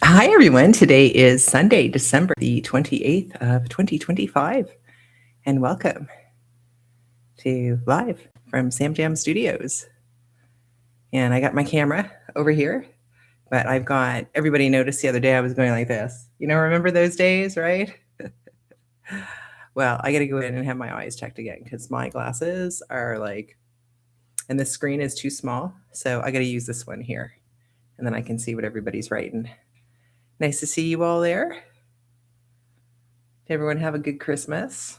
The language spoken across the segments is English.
Hi, everyone. Today is Sunday, December the 28th of 2025, and welcome to Live from Sam Jam Studios. And I got my camera over here, but I've got everybody noticed the other day I was going like this. Remember those days, right? Well, I got to go in and have my eyes checked again because my glasses are and the screen is too small. So I got to use this one here, and then I can see what everybody's writing. Nice to see you all there. Did everyone have a good Christmas?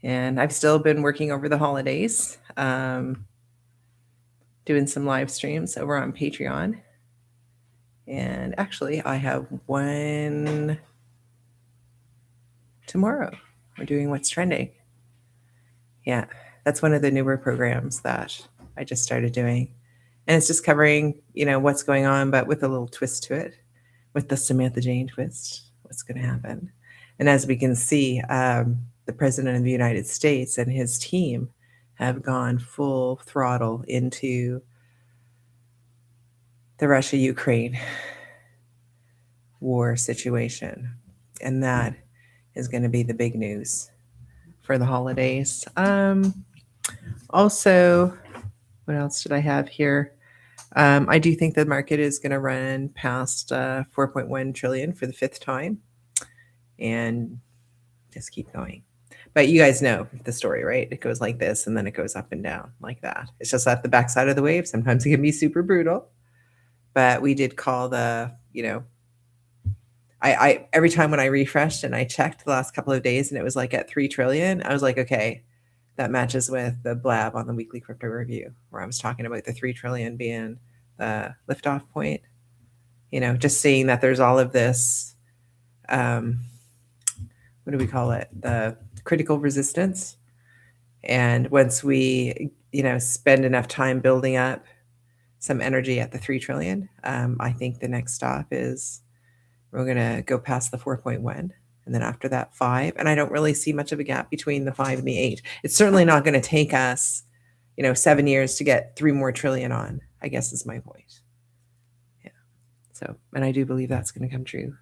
And I've still been working over the holidays, doing some live streams over on Patreon. And actually, I have one tomorrow. We're doing What's Trending. Yeah, that's one of the newer programs that I just started doing. And it's just covering, what's going on, but with a little twist to it, with the Samantha Jane twist, what's going to happen. And as we can see, the President of the United States and his team have gone full throttle into the Russia-Ukraine war situation. And that is going to be the big news for the holidays. Also, what else did I have here? I do think the market is going to run past 4.1 trillion for the fifth time and just keep going. But you guys know the story, right? It goes like this and then it goes up and down like that. It's just at the backside of the wave. Sometimes it can be super brutal. But we did call I every time when I refreshed and I checked the last couple of days and it was like at 3 trillion, I was like, okay, that matches with the blab on the weekly crypto review where I was talking about the 3 trillion being the liftoff point. Just seeing that there's all of this, what do we call it? The critical resistance. And once we, spend enough time building up some energy at the 3 trillion, I think the next stop is we're going to go past the 4.1 and then after that 5. And I don't really see much of a gap between the 5 and the 8. It's certainly not going to take us, 7 years to get 3 more trillion on, I guess is my point. Yeah. So, and I do believe that's going to come true.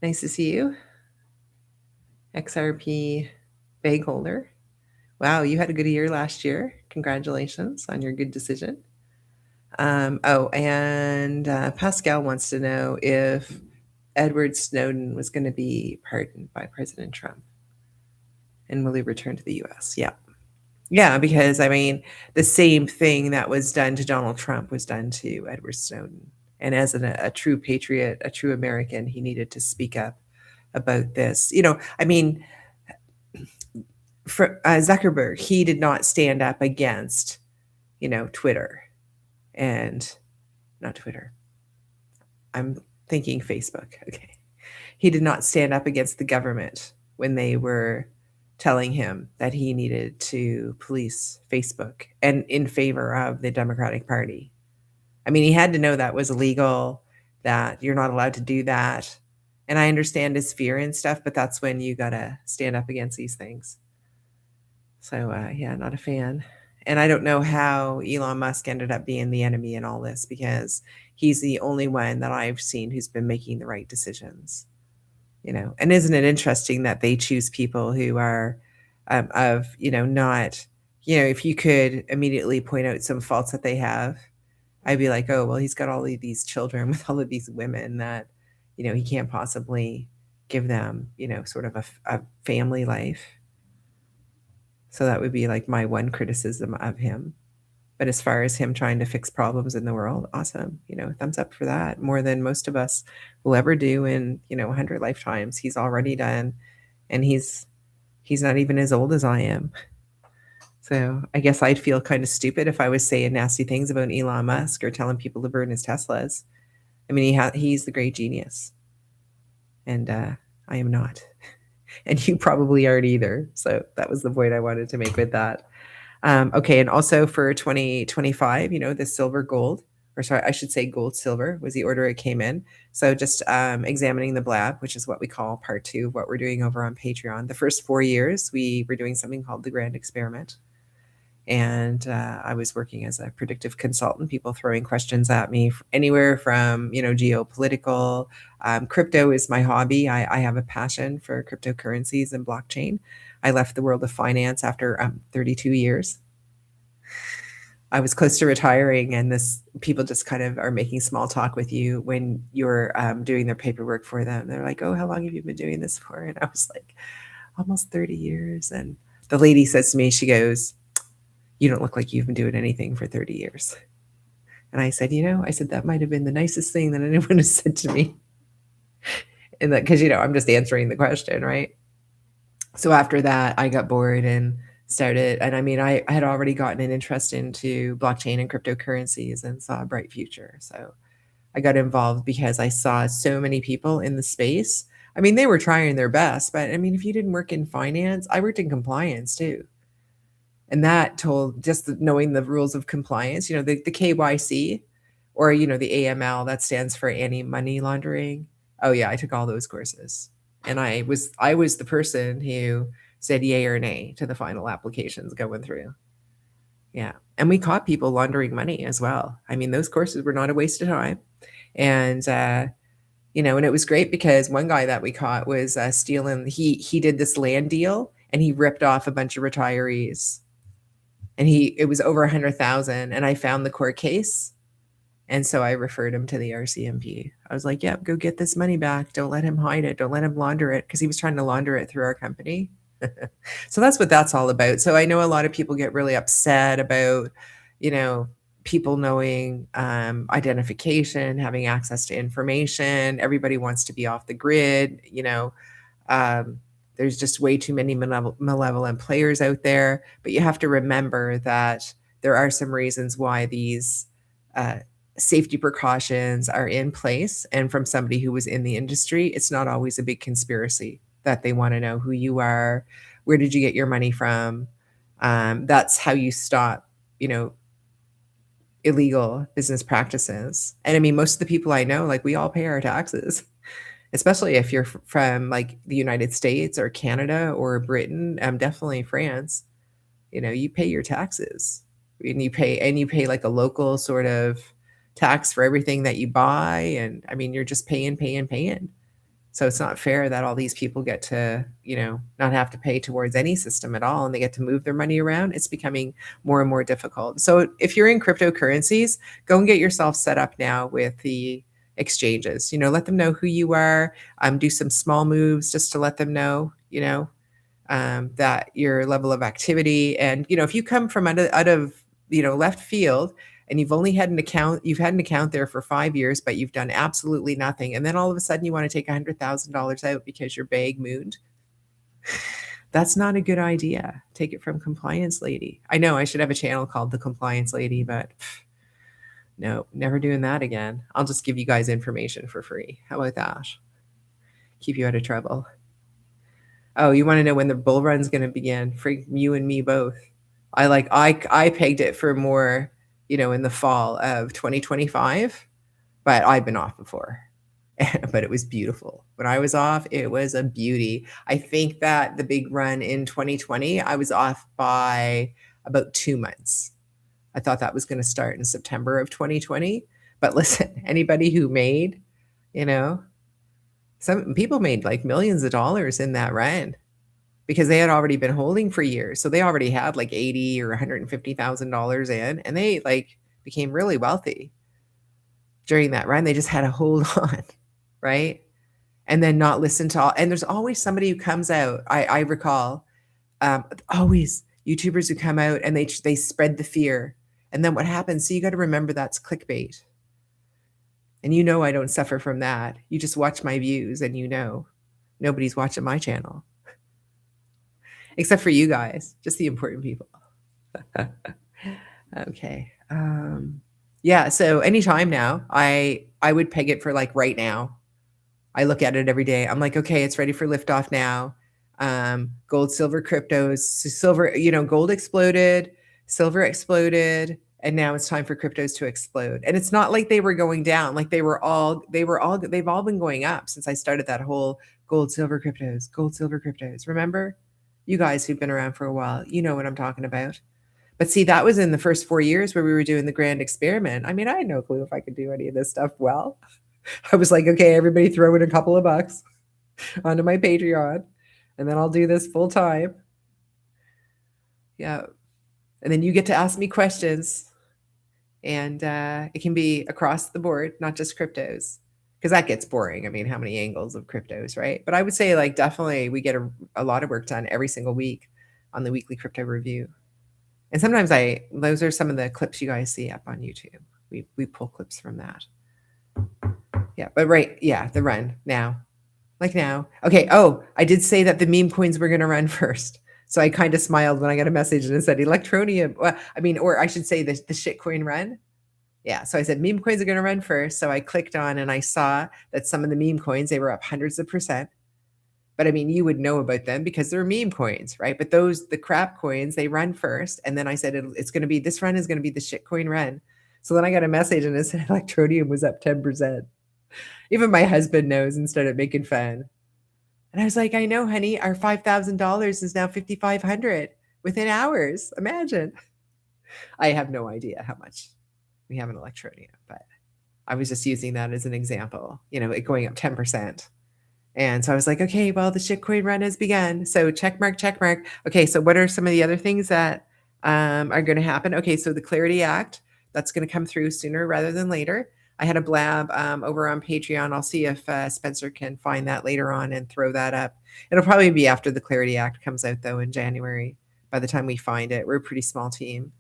Nice to see you. XRP bag holder. Wow, you had a good year last year. Congratulations on your good decision. And Pascal wants to know if Edward Snowden was going to be pardoned by President Trump. And will he return to the US? Yeah. Yeah, because the same thing that was done to Donald Trump was done to Edward Snowden. And as a true patriot, a true American, he needed to speak up about this. For Zuckerberg, he did not stand up against, Twitter and not Twitter. I'm thinking Facebook. Okay. He did not stand up against the government when they were telling him that he needed to police Facebook and in favor of the Democratic Party. He had to know that was illegal, that you're not allowed to do that. And I understand his fear and stuff, but that's when you got to stand up against these things. So, yeah, not a fan. And I don't know how Elon Musk ended up being the enemy in all this because he's the only one that I've seen who's been making the right decisions. And isn't it interesting that they choose people who are not, if you could immediately point out some faults that they have, I'd be like, oh, well, he's got all of these children with all of these women that, he can't possibly give them, sort of a family life. So that would be like my one criticism of him. But as far as him trying to fix problems in the world, awesome. Thumbs up for that. More than most of us will ever do in, 100 lifetimes. He's already done. And he's not even as old as I am. So I guess I'd feel kind of stupid if I was saying nasty things about Elon Musk or telling people to burn his Teslas. He's the great genius. And I am not. And you probably aren't either. So that was the point I wanted to make with that. Okay, and also for 2025, the silver gold, or sorry, I should say gold silver was the order it came in. So just examining the blab, which is what we call part 2 of what we're doing over on Patreon. The first 4 years, we were doing something called the Grand Experiment. And I was working as a predictive consultant, people throwing questions at me anywhere from, geopolitical. Crypto is my hobby. I have a passion for cryptocurrencies and blockchain. I left the world of finance after 32 years. I was close to retiring, and this people just kind of are making small talk with you when you're doing their paperwork for them. They're like, "Oh, how long have you been doing this for?" And I was like, "Almost 30 years." And the lady says to me, she goes, "You don't look like you've been doing anything for 30 years." And I said, that might have been the nicest thing that anyone has said to me. And that, because, I'm just answering the question, right? So after that, I got bored and started, and I mean, I had already gotten an interest into blockchain and cryptocurrencies and saw a bright future. So I got involved because I saw so many people in the space. I mean, they were trying their best, but I mean, if you didn't work in finance, I worked in compliance too. And that told just knowing the rules of compliance, the KYC or, the AML, that stands for anti-money laundering. Oh yeah, I took all those courses. And I was the person who said yay or nay to the final applications going through. Yeah. And we caught people laundering money as well. I mean, those courses were not a waste of time. And and it was great because one guy that we caught was stealing. He did this land deal and he ripped off a bunch of retirees, and it was over 100,000. And I found the court case, and so I referred him to the RCMP. I was like, "Yep, go get this money back. Don't let him hide it. Don't let him launder it," because he was trying to launder it through our company. So that's what that's all about. So I know a lot of people get really upset about, you know, people knowing identification, having access to information. Everybody wants to be off the grid. Um, there's just way too many malevolent players out there. But you have to remember that there are some reasons why these uh, safety precautions are in place. And from somebody who was in the industry, it's not always a big conspiracy that they want to know who you are, where did you get your money from. That's how you stop, illegal business practices. And I mean, most of the people I know, like we all pay our taxes, especially if you're from like the United States or Canada or Britain, definitely France. You pay your taxes, and you pay like a local sort of tax for everything that you buy. And I mean, you're just paying, paying, paying. So it's not fair that all these people get to, not have to pay towards any system at all, and they get to move their money around. It's becoming more and more difficult. So if you're in cryptocurrencies, go and get yourself set up now with the exchanges. Let them know who you are. Do some small moves just to let them know, that your level of activity. And if you come from out of left field, and you've had an account there for 5 years, but you've done absolutely nothing, and then all of a sudden you want to take $100,000 out because you're bag mooned, that's not a good idea. Take it from Compliance Lady. I know I should have a channel called the Compliance Lady, but no, never doing that again. I'll just give you guys information for free. How about that? Keep you out of trouble. Oh, you want to know when the bull run's going to begin? For you and me both. I pegged it for more, in the fall of 2025, but I've been off before. But it was beautiful. When I was off, it was a beauty. I think that the big run in 2020, I was off by about 2 months. I thought that was going to start in September of 2020. But listen, anybody who made, some people made like millions of dollars in that run because they had already been holding for years. So they already had like 80 or $150,000 in, and they like became really wealthy during that run. They just had to hold on, right? And then not listen to all. And there's always somebody who comes out. I recall always YouTubers who come out and they spread the fear. And then what happens? So you got to remember that's clickbait. And I don't suffer from that. You just watch my views and nobody's watching my channel. Except for you guys, just the important people. Okay. Yeah, so anytime now, I would peg it for like right now. I look at it every day. I'm like, okay, it's ready for liftoff now. Gold, silver, cryptos, silver, gold exploded, silver exploded, and now it's time for cryptos to explode. And it's not like they were going down, like they've all been going up since I started that whole gold, silver, cryptos. Remember? You guys who've been around for a while, you know what I'm talking about. But see, that was in the first 4 years where we were doing the grand experiment. I mean, I had no clue if I could do any of this stuff well. I was like, okay, everybody throw in a couple of bucks onto my Patreon, and then I'll do this full time. Yeah. And then you get to ask me questions, and it can be across the board, not just cryptos, because that gets boring. I mean, how many angles of cryptos, right? But I would say, like, definitely we get a lot of work done every single week on the weekly crypto review. And sometimes those are some of the clips you guys see up on YouTube. We pull clips from that. Yeah, but right, yeah, the run now. Like now. Okay, oh, I did say that the meme coins were gonna run first. So I kind of smiled when I got a message and it said Electroneum. Well, I mean, or I should say the shitcoin run. Yeah, so I said meme coins are gonna run first. So I clicked on and I saw that some of the meme coins, they were up hundreds of percent. But I mean, you would know about them because they're meme coins, right? But the crap coins, they run first. And then I said, it's going to be, this run is going to be the shit coin run. So then I got a message and it said Electroneum was up 10%. Even my husband knows and started making fun. And I was like, I know, honey, our $5,000 is now 5,500 within hours. Imagine. I have no idea how much we have in Electroneum, but I was just using that as an example, it going up 10%. And so I was like, okay, well, the shitcoin run has begun. So check mark, check mark. Okay, so what are some of the other things that are going to happen? Okay, so the Clarity Act, that's going to come through sooner rather than later. I had a blab over on Patreon. I'll see if Spencer can find that later on and throw that up. It'll probably be after the Clarity Act comes out, though, in January. By the time we find it, we're a pretty small team.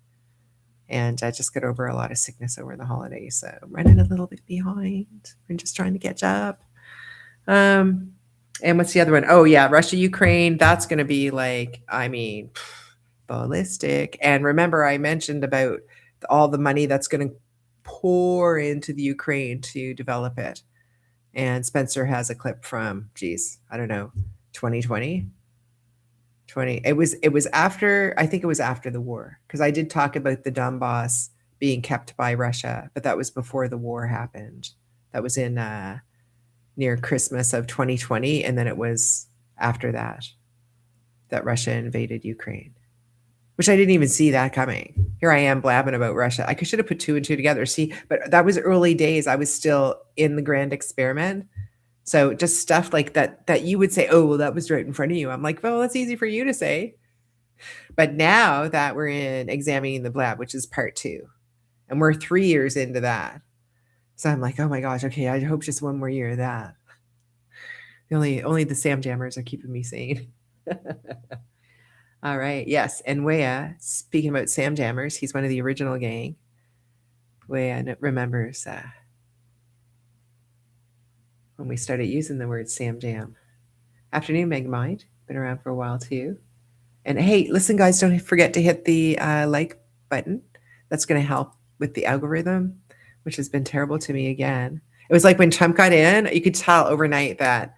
And I just got over a lot of sickness over the holidays, so I'm running a little bit behind. We're just trying to catch up. And what's the other one? Oh yeah, Russia, Ukraine. That's going to be like, I mean, ballistic. And remember, I mentioned about all the money that's going to pour into the Ukraine to develop it. And Spencer has a clip from, geez, I don't know, 2020. It was after, I think it was after the war, because I did talk about the Donbass being kept by Russia, but that was before the war happened. That was in near Christmas of 2020, and then it was after that Russia invaded Ukraine, which I didn't even see that coming. Here I am blabbing about Russia. I should have put two and two together. See, but that was early days. I was still in the grand experiment. So just stuff like that you would say, oh, well, that was right in front of you. I'm like, well, that's easy for you to say. But now that we're in examining the blab, which is part 2, and we're 3 years into that. So I'm like, oh my gosh, okay, I hope just one more year of that. Only the Sam Jammers are keeping me sane. All right, yes, and Wea, speaking about Sam Jammers, he's one of the original gang. Wea remembers when we started using the word Sam Jam. Afternoon, Megamind, been around for a while too. And hey, listen, guys, don't forget to hit the like button. That's going to help with the algorithm, which has been terrible to me again. It was like when Trump got in, you could tell overnight that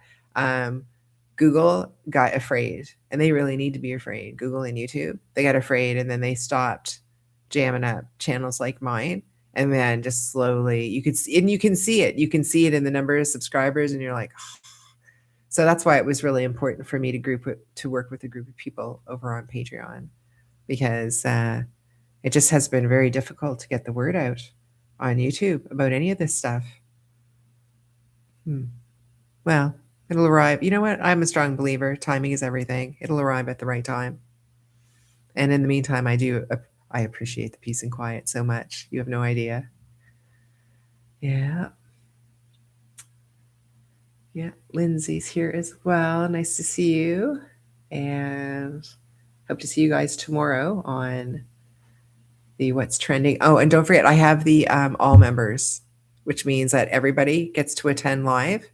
Google got afraid, and they really need to be afraid. Google and YouTube, they got afraid, and then they stopped jamming up channels like mine. And then just slowly, you can see it. You can see it in the number of subscribers, and you're like, oh. So that's why it was really important for me to work with a group of people over on Patreon, because it just has been very difficult to get the word out on YouTube about any of this stuff. Well, it'll arrive. You know what? I'm a strong believer. Timing is everything. It'll arrive at the right time. And in the meantime, I appreciate the peace and quiet so much. You have no idea. Yeah. Yeah, Lindsay's here as well. Nice to see you. And hope to see you guys tomorrow on the What's Trending. Oh, and don't forget, I have the all members, which means that everybody gets to attend live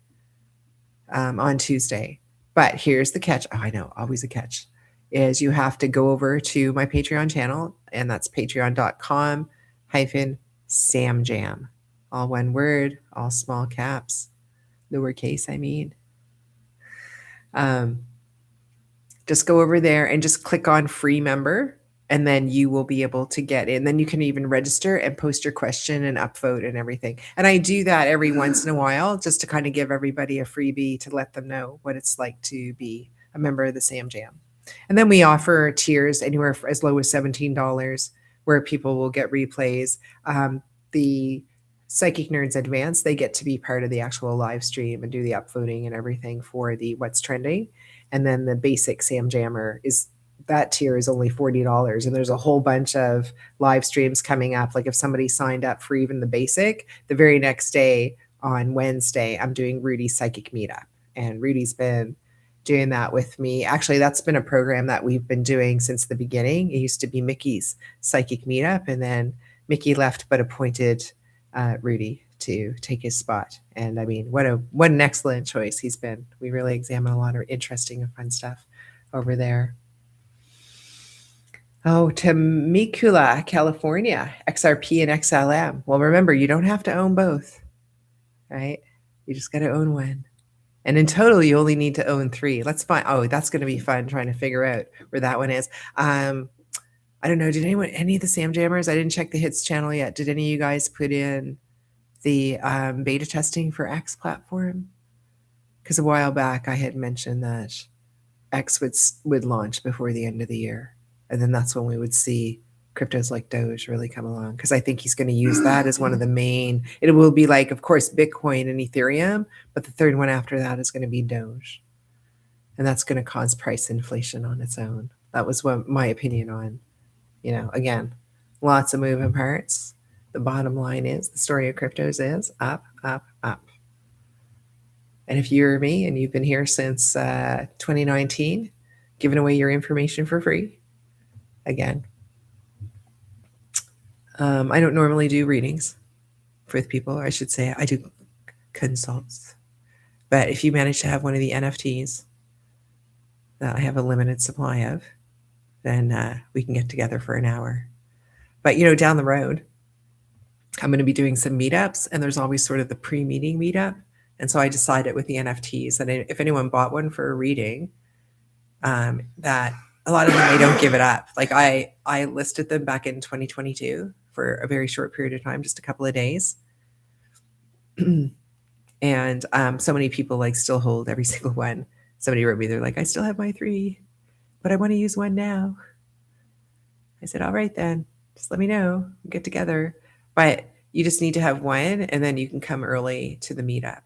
on Tuesday. But here's the catch. Oh, I know, always a catch. Is you have to go over to my Patreon channel, and that's patreon.com/SamJam. All one word, all small caps. Lowercase, I mean. Just go over there and just click on free member, and then you will be able to get in. Then you can even register and post your question and upvote and everything. And I do that every once in a while just to kind of give everybody a freebie to let them know what it's like to be a member of the Sam Jam. And then we offer tiers anywhere as low as $17 where people will get replays. The Psychic Nerds Advanced, they get to be part of the actual live stream and do the upvoting and everything for the what's trending. And then the basic Sam Jammer is that tier is only $40, and there's a whole bunch of live streams coming up. Like if somebody signed up for even the basic, the very next day on Wednesday, I'm doing Rudy's Psychic Meetup, and Rudy's been doing that with me. Actually, that's been a program that we've been doing since the beginning. It used to be Mickey's Psychic Meetup, and then Mickey left but appointed Rudy to take his spot. And I mean, what an excellent choice he's been. We really examine a lot of interesting and fun stuff over there. Oh, Temecula, California, XRP and XLM. Well, remember, you don't have to own both, right? You just got to own one. And in total, you only need to own 3. Let's find, oh, that's going to be fun trying to figure out where that one is. I don't know. Did any of the Sam Jammers? I didn't check the hits channel yet. Did any of you guys put in the beta testing for X platform? Because a while back I had mentioned that X would launch before the end of the year, and then that's when we would see cryptos like Doge really come along. Because I think he's going to use that as one of the main. It will be like, of course, Bitcoin and Ethereum, but the third one after that is going to be Doge, and that's going to cause price inflation on its own. That was what my opinion on. Again, lots of moving parts. The bottom line is the story of cryptos is up, up, up. And if you're me and you've been here since 2019, giving away your information for free, again, I don't normally do readings with people. I should say I do consults. But if you manage to have one of the NFTs that I have a limited supply of, then we can get together for an hour. But, down the road, I'm going to be doing some meetups, and there's always sort of the pre-meeting meetup. And so I decided with the NFTs that if anyone bought one for a reading, that a lot of them, they don't give it up. Like I listed them back in 2022 for a very short period of time, just a couple of days. And so many people still hold every single one. Somebody wrote me, they're like, I still have my 3, but I want to use one now. I said, all right, then just let me know, we'll get together. But you just need to have one, and then you can come early to the meetup.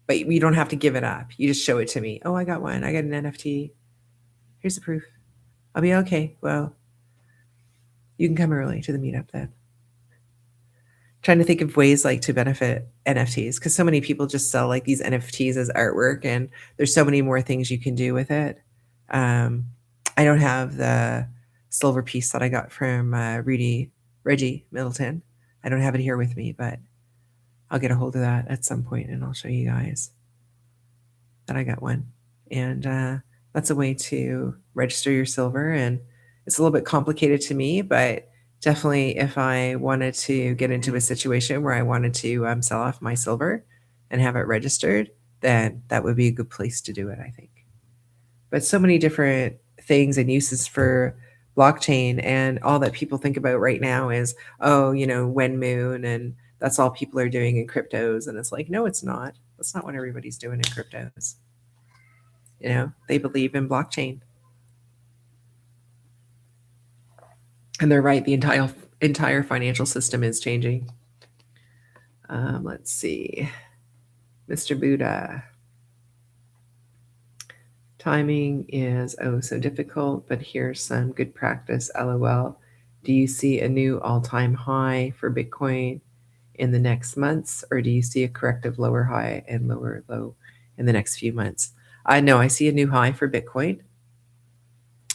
But you don't have to give it up. You just show it to me. Oh, I got one. I got an NFT. Here's the proof. I'll be okay. Well, you can come early to the meetup then. Trying to think of ways to benefit NFTs, because so many people just sell these NFTs as artwork, and there's so many more things you can do with it. I don't have the silver piece that I got from Reggie Middleton. I don't have it here with me, but I'll get a hold of that at some point, and I'll show you guys that I got one. And that's a way to register your silver. And it's a little bit complicated to me, but definitely if I wanted to get into a situation where I wanted to sell off my silver and have it registered, then that would be a good place to do it, I think. But so many different things and uses for blockchain, and all that people think about right now is, when moon, and that's all people are doing in cryptos. And it's like, no, it's not. That's not what everybody's doing in cryptos. They believe in blockchain. And they're right. The entire financial system is changing. Let's see. Mr. Buddha. Timing is so difficult, but here's some good practice. LOL. Do you see a new all-time high for Bitcoin in the next months, or do you see a corrective lower high and lower low in the next few months? No, I see a new high for Bitcoin,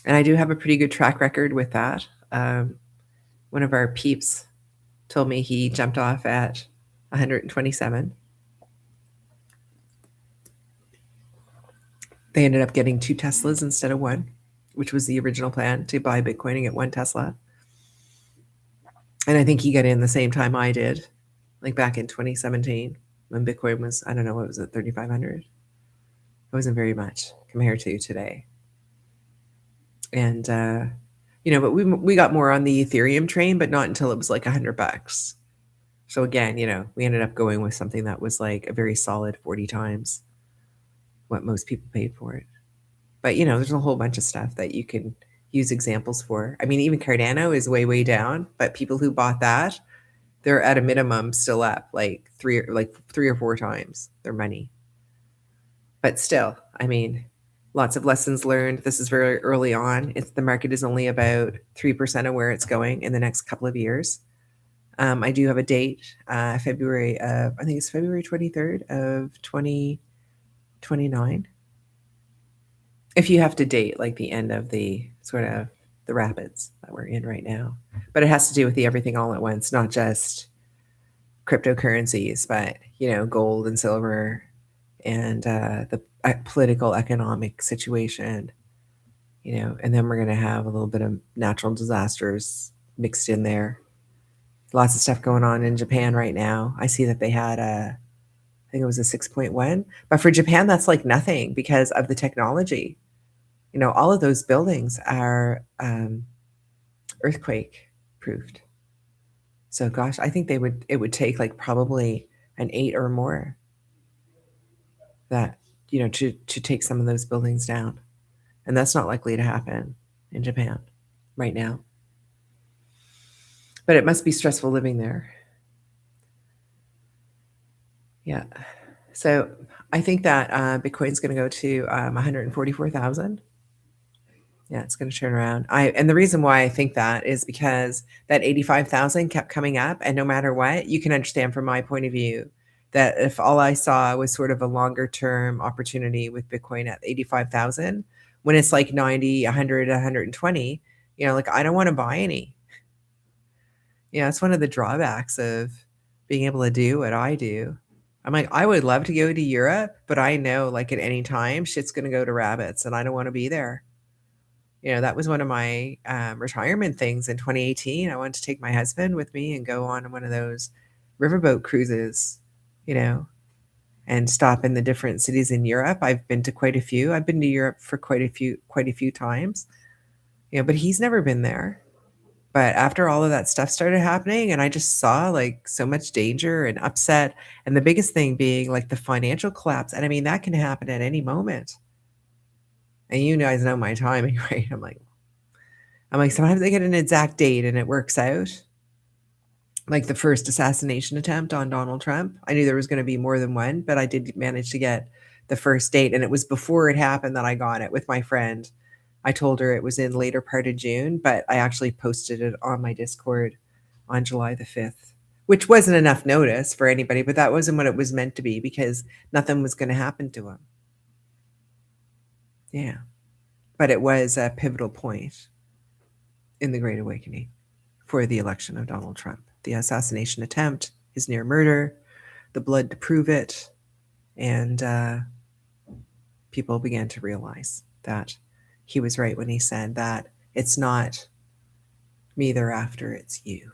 and I do have a pretty good track record with that. One of our peeps told me he jumped off at 127. They ended up getting 2 Teslas instead of 1, which was the original plan, to buy Bitcoin and get 1 Tesla. And I think he got in the same time I did, back in 2017, when Bitcoin was, I don't know, what was it, 3,500? It wasn't very much compared to today. And, but we got more on the Ethereum train, but not until it was $100. So again, we ended up going with something that was a very solid 40 times what most people paid for it. But, there's a whole bunch of stuff that you can use examples for. I mean, even Cardano is way, way down, but people who bought that, they're at a minimum still up like three or four times their money. But still, I mean, lots of lessons learned. This is very early on. The market is only about 3% of where it's going in the next couple of years. I do have a date, February of, I think it's February 23rd of 2029. If you have to date like the end of the sort of the rapids that we're in right now. But it has to do with the everything all at once, not just cryptocurrencies, but, gold and silver and the political economic situation, and then we're going to have a little bit of natural disasters mixed in there. Lots of stuff going on in Japan right now. I see that they had I think it was a 6.1, but for Japan, that's like nothing because of the technology. All of those buildings are earthquake proofed. So gosh, I think it would take like probably an 8 or more that, to take some of those buildings down. And that's not likely to happen in Japan right now. But it must be stressful living there. Yeah. So I think that Bitcoin's going to go to 144,000. Yeah, it's going to turn around. And the reason why I think that is because that 85,000 kept coming up, and no matter what, you can understand from my point of view that if all I saw was sort of a longer term opportunity with Bitcoin at 85,000, when it's like 90, 100, 120, like I don't want to buy any. It's one of the drawbacks of being able to do what I do. I'm like, I would love to go to Europe, but I know like at any time shit's going to go to rabbits and I don't want to be there. That was one of my retirement things in 2018. I wanted to take my husband with me and go on one of those riverboat cruises, and stop in the different cities in Europe. I've been to quite a few. I've been to Europe for quite a few times, but he's never been there. But after all of that stuff started happening, and I just saw like so much danger and upset, and the biggest thing being like the financial collapse. And I mean, that can happen at any moment. And you guys know my timing, right? I'm like, sometimes I get an exact date and it works out. Like the first assassination attempt on Donald Trump. I knew there was going to be more than one, but I did manage to get the first date. And it was before it happened that I got it with my friend. I told her it was in later part of June, but I actually posted it on my Discord on July the 5th, which wasn't enough notice for anybody, but that wasn't what it was meant to be because nothing was going to happen to him. Yeah. But it was a pivotal point in the Great Awakening for the election of Donald Trump. The assassination attempt, his near murder, the blood to prove it, and people began to realize that he was right when he said that it's not me they're after, it's you.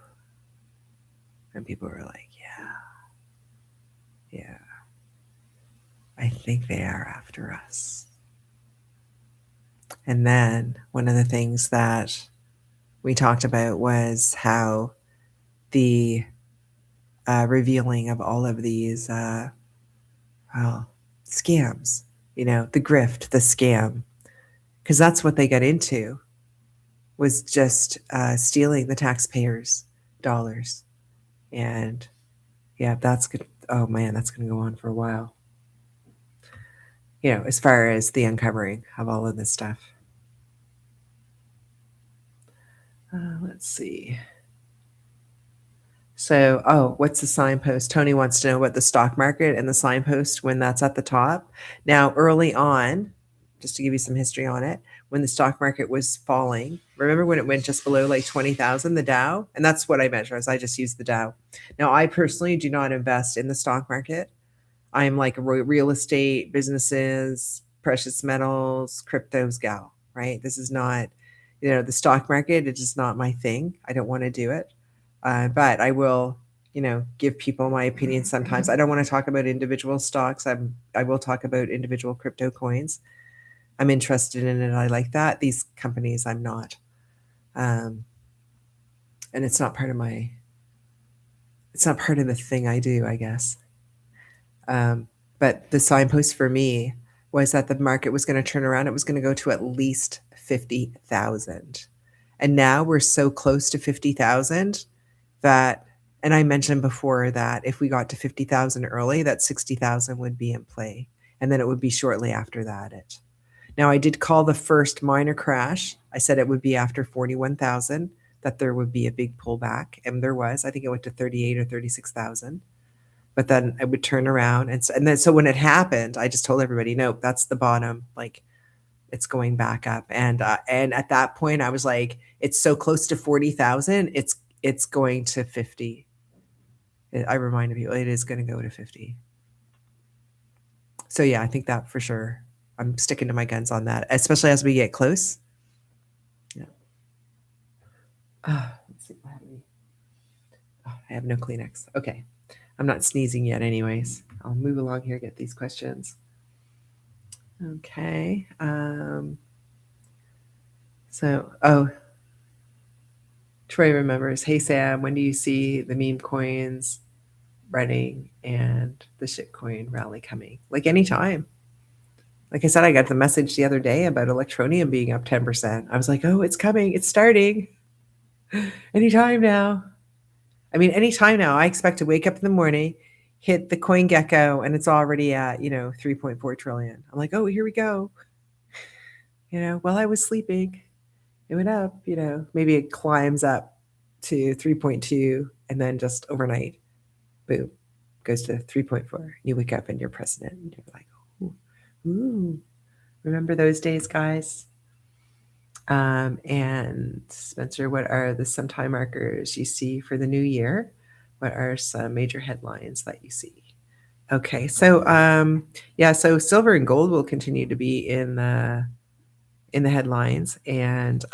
And people were like, yeah, I think they are after us. And then one of the things that we talked about was how the revealing of all of these scams, the grift, the scam, because that's what they got into, was just stealing the taxpayers' dollars. And yeah, that's good. Oh man, that's going to go on for a while. As far as the uncovering of all of this stuff. Let's see. So, what's the signpost? Tony wants to know what the stock market and the signpost when that's at the top. Now, early on, just to give you some history on it, when the stock market was falling, remember when it went just below like 20,000, the Dow? And that's what I measure, as I just use the Dow. Now, I personally do not invest in the stock market. I'm like a real estate, businesses, precious metals, cryptos gal, right? This is not, the stock market. It's just not my thing. I don't want to do it. But I will, give people my opinion sometimes. I don't want to talk about individual stocks. I will talk about individual crypto coins. I'm interested in it. I like that. These companies, I'm not. And it's not part of the thing I do, I guess. But the signpost for me was that the market was going to turn around. It was going to go to at least 50,000. And now we're so close to 50,000 that, and I mentioned before that if we got to 50,000 early, that 60,000 would be in play. And then it would be shortly after that. Now, I did call the first minor crash. I said it would be after 41,000, that there would be a big pullback. And there was. I think it went to 38 or 36,000. But then I would turn around. And then, so when it happened, I just told everybody, nope, that's the bottom. Like, it's going back up. And at that point, I was like, it's so close to 40,000. It's going to 50. I reminded people it is going to go to 50. So yeah, I think that for sure. I'm sticking to my guns on that, especially as we get close. Yeah. Let's see. I have no Kleenex. Okay. I'm not sneezing yet anyways. I'll move along here, get these questions. Okay. Troy remembers, hey Sam, when do you see the meme coins running and the shitcoin rally coming? Like anytime. Like I said, I got the message the other day about Electroneum being up 10%. I was like, oh, it's coming. It's starting. Anytime now. I mean, anytime now. I expect to wake up in the morning, hit the CoinGecko, and it's already at, 3.4 trillion. I'm like, oh, here we go. While I was sleeping, it went up, maybe it climbs up to 3.2 and then just overnight, boom, goes to 3.4. You wake up and you're president and you're like, ooh, remember those days, guys? And Spencer, what are some time markers you see for the new year? What are some major headlines that you see? Okay, so so silver and gold will continue to be in the headlines, and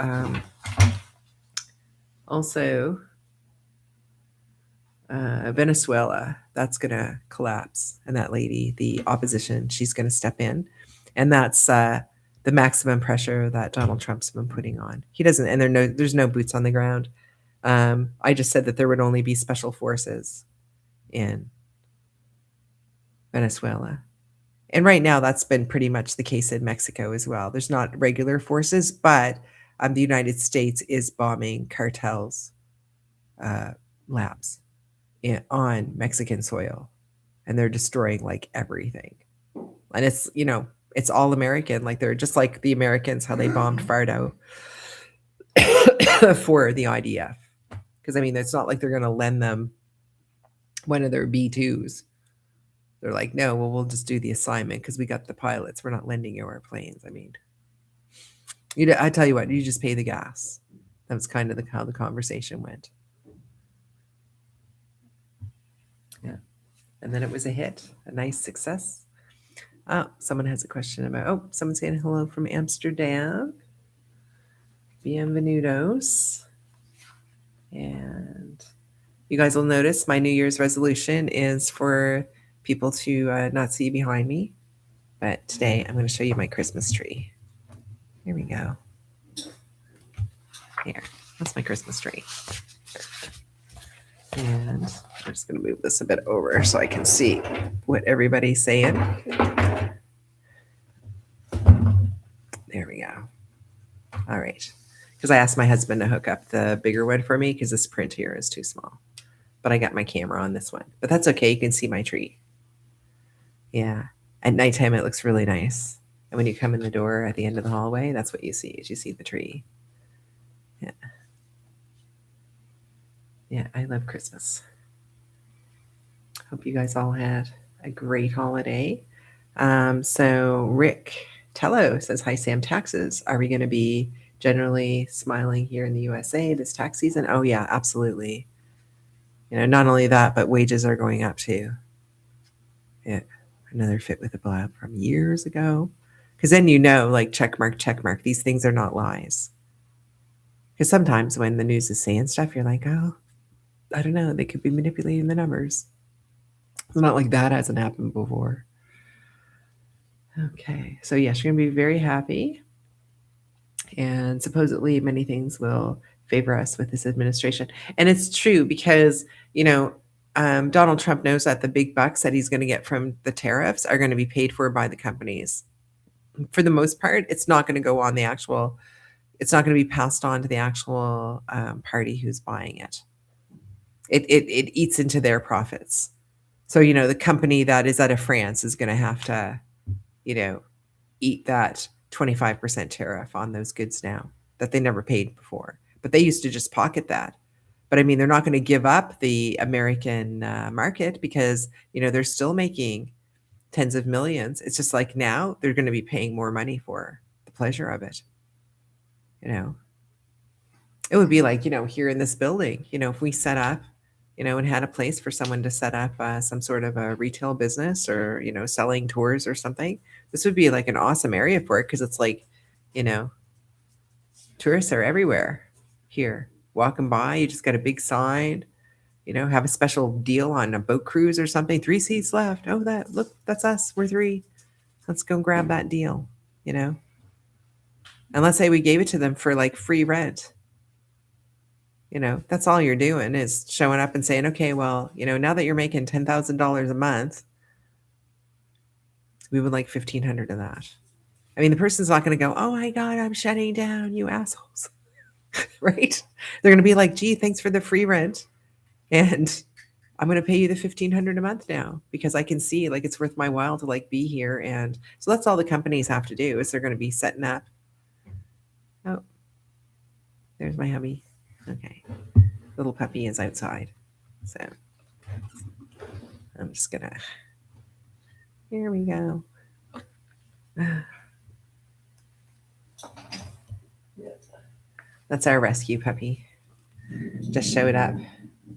also Venezuela, that's going to collapse, and that lady, the opposition, she's going to step in, and that's the maximum pressure that Donald Trump's been putting on. He doesn't, and there's no boots on the ground. I just said that there would only be special forces in Venezuela. And right now, that's been pretty much the case in Mexico as well. There's not regular forces, but the United States is bombing cartels' labs on Mexican soil, and they're destroying like everything. And it's it's all American. Like they're just like the Americans, how they bombed Fardo for the IDF. Because I mean, it's not like they're going to lend them one of their B-2s. They're like, no, well, we'll just do the assignment because we got the pilots. We're not lending you our planes. I mean, I tell you what, you just pay the gas. That was kind of how the conversation went. Yeah. And then it was a hit, a nice success. Oh, someone has a question about, someone's saying hello from Amsterdam. Bienvenidos. And you guys will notice my New Year's resolution is for people to not see behind me. But today I'm going to show you my Christmas tree. Here we go. Here, that's my Christmas tree. And I'm just going to move this a bit over so I can see what everybody's saying. There we go. All right. Because I asked my husband to hook up the bigger one for me because this print here is too small. But I got my camera on this one. But that's okay. You can see my tree. Yeah. At nighttime, it looks really nice. And when you come in the door at the end of the hallway, that's what you see, is you see the tree. Yeah. Yeah, I love Christmas. Hope you guys all had a great holiday. So Rick Tello says, hi, Sam, taxes. Are we going to be generally smiling here in the USA this tax season? Oh, yeah, absolutely. Not only that, but wages are going up too. Yeah, another fit with a blab from years ago. Because then like check mark, these things are not lies. Because sometimes when the news is saying stuff, you're like, oh, I don't know, they could be manipulating the numbers. It's not like that hasn't happened before. Okay, so yes, you're going to be very happy. And supposedly many things will favor us with this administration. And it's true because, Donald Trump knows that the big bucks that he's going to get from the tariffs are going to be paid for by the companies. For the most part, it's not going to go on the actual It's not going to be passed on to the actual party who's buying it. It eats into their profits. So, the company that is out of France is going to have to, you know, eat that 25% tariff on those goods now that they never paid before. But they used to just pocket that. But I mean, they're not going to give up the American market because, they're still making tens of millions. It's just like now they're going to be paying more money for the pleasure of it. You know, it would be like, here in this building, if we set up, and had a place for someone to set up some sort of a retail business or, selling tours or something, this would be like an awesome area for it because it's like, you know, tourists are everywhere here. Walking by, you just got a big sign, have a special deal on a boat cruise or something. 3 seats left. Oh, that's us. We're 3. Let's go grab that deal, And let's say we gave it to them for like free rent. That's all you're doing is showing up and saying, okay, well, now that you're making $10,000 a month, we would like 1,500 of that. I mean, the person's not going to go, oh my God, I'm shutting down, you assholes. Right? They're going to be like, gee, thanks for the free rent. And I'm going to pay you the 1,500 a month now because I can see like it's worth my while to like be here. And so that's all the companies have to do is they're going to be setting up. Oh, there's my hubby. Okay. Little puppy is outside. So I'm just going to, here we go. That's our rescue puppy. Just showed up.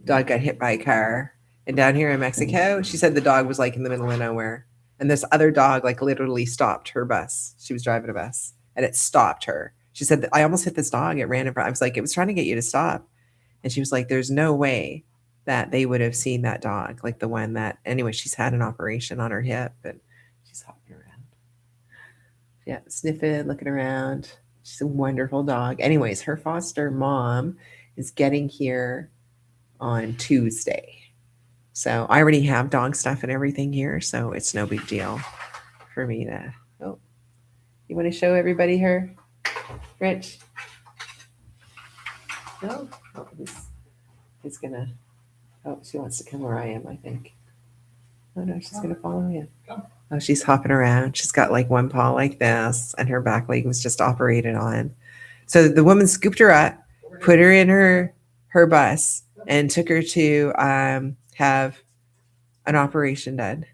Dog got hit by a car. And down here in Mexico, she said the dog was like in the middle of nowhere. And this other dog like literally stopped her bus. She was driving a bus and it stopped her. She said, I almost hit this dog. It ran in front. I was like, it was trying to get you to stop. And she was like, there's no way that they would have seen that dog. Like the one that, anyway, she's had an operation on her hip and she's hopping around. Yeah, sniffing, looking around. She's a wonderful dog. Anyways, her foster mom is getting here on Tuesday. So I already have dog stuff and everything here, so it's no big deal for me to. Oh, you want to show everybody her, Rich? No, oh, he's gonna. Oh, she wants to come where I am, I think. Oh no, she's gonna follow in. Oh, she's hopping around. She's got like one paw like this, and her back leg was just operated on. So the woman scooped her up, put her in her bus, and took her to have an operation done.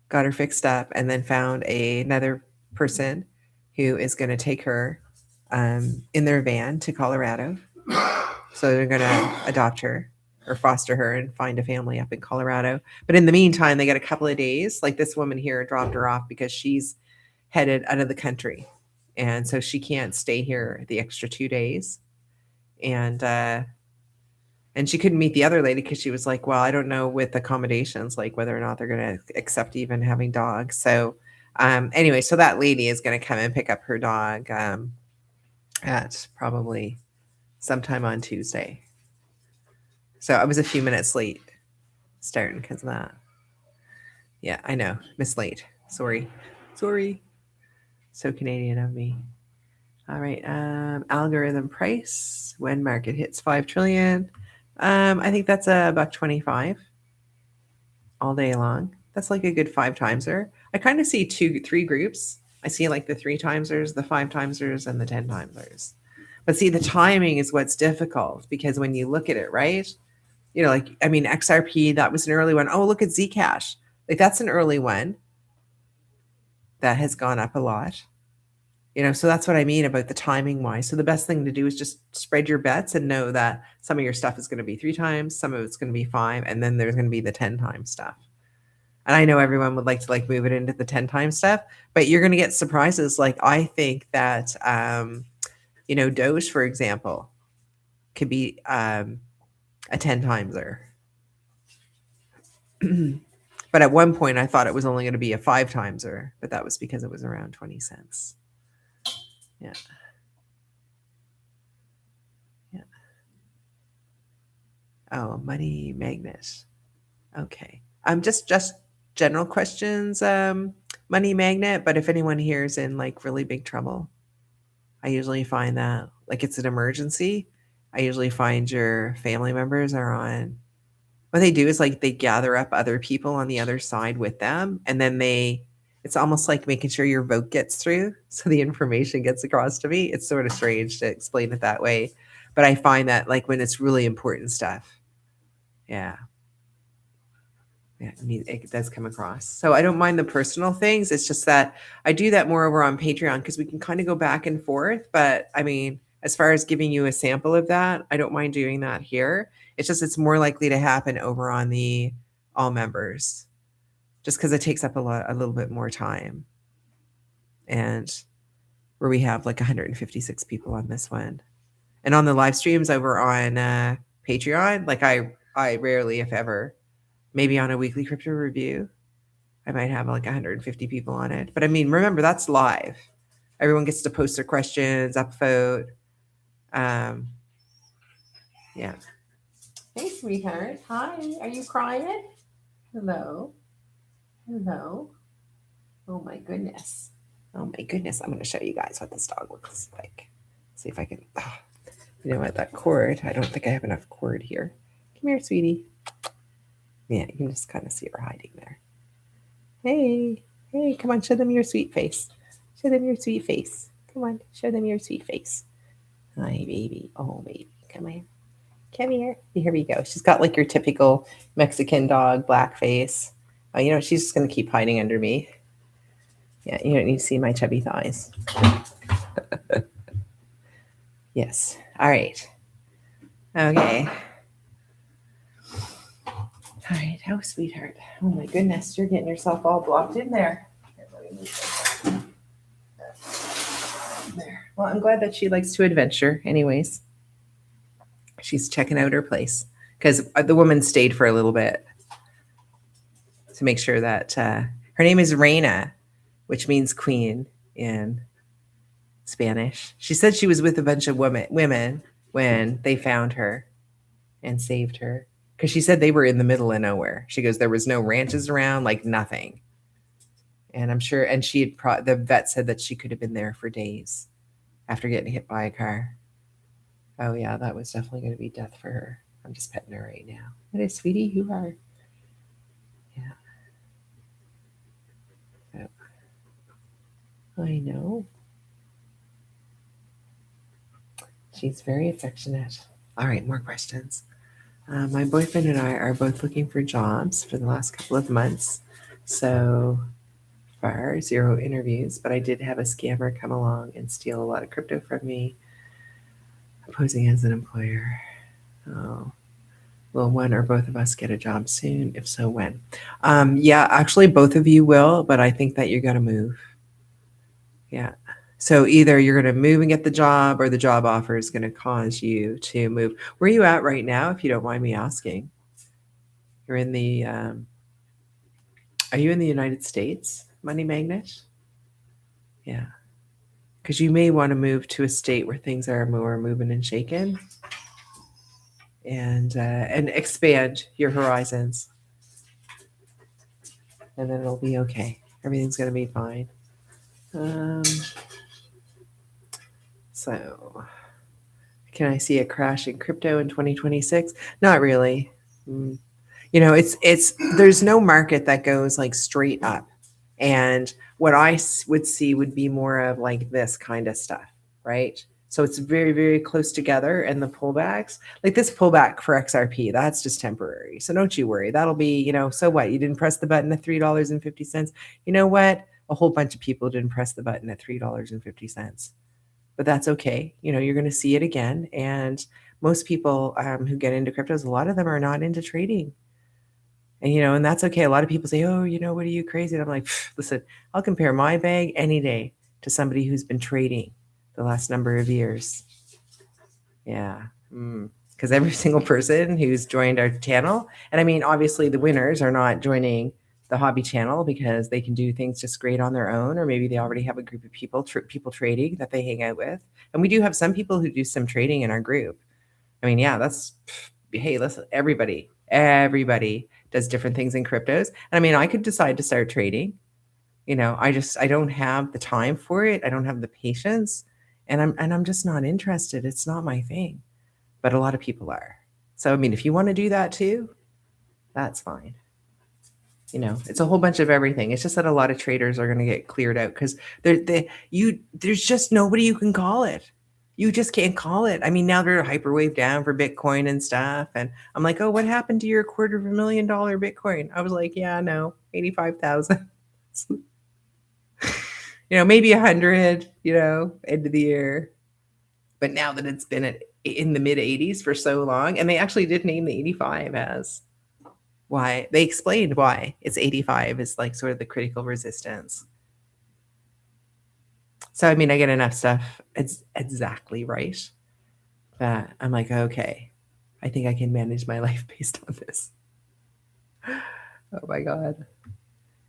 Got her fixed up, and then found another person who is going to take her in their van to Colorado. So they're going to adopt her or foster her and find a family up in Colorado. But in the meantime, they got a couple of days. Like this woman here dropped her off because she's headed out of the country. And so she can't stay here the extra 2 days. And she couldn't meet the other lady because she was like, well, I don't know with accommodations, like whether or not they're going to accept even having dogs. So anyway, so that lady is going to come and pick up her dog at probably sometime on Tuesday. So I was a few minutes late starting because of that. Yeah, I know. Miss late. Sorry. So Canadian of me. All right. Algorithm price when market hits 5 trillion. I think that's a $1.25 all day long. That's like a good 5 timeser. I kind of see 3 groups. I see like the 3 timesers, the 5 timesers, and the 10 timesers. But see, the timing is what's difficult because when you look at it, right? Like, I mean, XRP, that was an early one. Oh, look at Zcash. Like that's an early one that has gone up a lot. So that's what I mean about the timing wise. So the best thing to do is just spread your bets and know that some of your stuff is going to be 3 times, some of it's going to be 5, and then there's going to be the 10 times stuff. And I know everyone would like to like move it into the 10 times stuff, but you're going to get surprises. Like I think that, Doge, for example, could be a 10 timeser. But at one point I thought it was only going to be a 5 timeser, but that was because it was around 20 cents. Yeah. Oh, money magnet. Okay. Just general questions, money magnet, but if anyone here is in like really big trouble, I usually find that like it's an emergency. I usually find your family members are on what they do is like they gather up other people on the other side with them and then it's almost like making sure your vote gets through so the information gets across to me. It's sort of strange to explain it that way, but I find that like when it's really important stuff. Yeah. Yeah, I mean, it does come across. So I don't mind the personal things. It's just that I do that more over on Patreon because we can kind of go back and forth. But I mean, as far as giving you a sample of that, I don't mind doing that here. It's just it's more likely to happen over on the all members, just because it takes up a little bit more time. And where we have like 156 people on this one, and on the live streams over on Patreon, like I rarely, if ever, maybe on a weekly crypto review. I might have like 150 people on it. But I mean, remember, that's live. Everyone gets to post their questions, upvote. Um, yeah. Hey, sweetheart. Hi. Are you crying? Hello. Hello. Oh, my goodness. Oh, my goodness. I'm going to show you guys what this dog looks like. See if I can. Oh, you know what? That cord, I don't think I have enough cord here. Come here, sweetie. Yeah, you can just kind of see her hiding there. Hey. Hey, come on. Show them your sweet face. Show them your sweet face. Come on. Show them your sweet face. Hi, baby. Oh, baby. Come here. Come here. Here we go. She's got like your typical Mexican dog, black face. Oh, you know, she's just going to keep hiding under me. Yeah, you don't need to see my chubby thighs. Yes. All right. Okay. All right. How sweetheart. Oh, my goodness. You're getting yourself all blocked in there. Here, let me move this. There. Well, I'm glad that she likes to adventure, anyways. She's checking out her place because the woman stayed for a little bit to make sure that her name is Reina, which means queen in Spanish. She said she was with a bunch of women when they found her and saved her because she said they were in the middle of nowhere. She goes, there was no ranches around, like nothing. And I'm sure, and she had the vet said that she could have been there for days after getting hit by a car. Oh yeah, that was definitely going to be death for her. I'm just petting her right now. What is, sweetie? You are. Yeah. Oh, I know. She's very affectionate. All right, more questions. My boyfriend and I are both looking for jobs for the last couple of months. So far, 0 interviews, but I did have a scammer come along and steal a lot of crypto from me, posing as an employer. Oh, will one or both of us get a job soon? If so, when? Yeah, actually, both of you will, but I think that you're going to move. Yeah. So either you're going to move and get the job or the job offer is going to cause you to move. Where are you at right now, if you don't mind me asking? You're in the, are you in the United States, Money Magnet? Yeah. Because you may want to move to a state where things are more moving and shaking and expand your horizons. And then it'll be okay. Everything's going to be fine. So can I see a crash in crypto in 2026? Not really. You know, it's there's no market that goes like straight up. And what I would see would be more of like this kind of stuff, right? So it's very, very close together. And the pullbacks, like this pullback for XRP, that's just temporary. So don't you worry. That'll be, you know, so what? You didn't press the button at $3.50. You know what? A whole bunch of people didn't press the button at $3.50. But that's okay. You know, you're going to see it again. And most people who get into cryptos, a lot of them are not into trading. And, you know, and that's okay. A lot of people say, oh, you know, what are you crazy? And I'm like, listen, I'll compare my bag any day to somebody who's been trading the last number of years. Yeah. Because every single person who's joined our channel, and I mean, obviously the winners are not joining the hobby channel because they can do things just great on their own, or maybe they already have a group of people trading that they hang out with. And we do have some people who do some trading in our group. I mean, yeah, that's, hey, listen, everybody does different things in cryptos. And I mean, I could decide to start trading. You know, I don't have the time for it. I don't have the patience. And I'm just not interested. It's not my thing. But a lot of people are. So I mean, if you want to do that too, that's fine. It's a whole bunch of everything. It's just that a lot of traders are going to get cleared out because there's just nobody you can call it. You just can't call it. I mean, now they're hyperwave down for Bitcoin and stuff. And I'm like, oh, what happened to your $250,000 Bitcoin? I was like, yeah, no, 85,000. Maybe 100, end of the year. But now that it's been in the mid 80s for so long, and they actually did name the 85 as why. They explained why it's 85 is like sort of the critical resistance. So, I mean, I get enough stuff. It's exactly right. But I'm like, okay, I think I can manage my life based on this. Oh my God.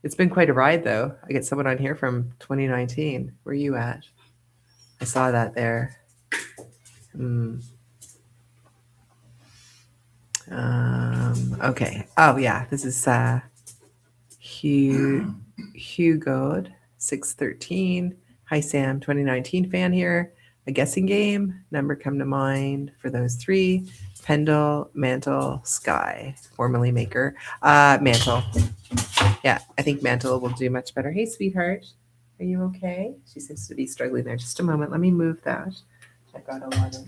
It's been quite a ride, though. I get someone on here from 2019. Where are you at? I saw that there. Okay. Oh, yeah. This is Hugo 613. Hi, Sam. 2019 fan here. A guessing game. Number come to mind for those three. Pendle, Mantle, Sky. Formerly Maker. Mantle. Yeah, I think Mantle will do much better. Hey, sweetheart. Are you okay? She seems to be struggling there. Just a moment. Let me move that. I've got a lot of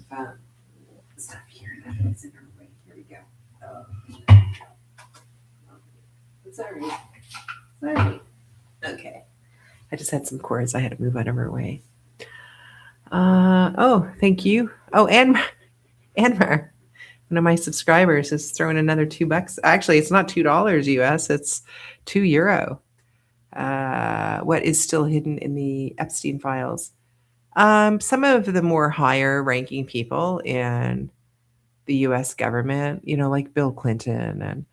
stuff here that is in her way. Here we go. It's all right. It's all right. Okay. I just had some cords I had to move out of her way. Oh, thank you. Oh, Anmar, one of my subscribers, is throwing another $2. Actually, it's not $2 US, it's €2. What is still hidden in the Epstein files? Some of the more higher ranking people in the US government, like Bill Clinton. And,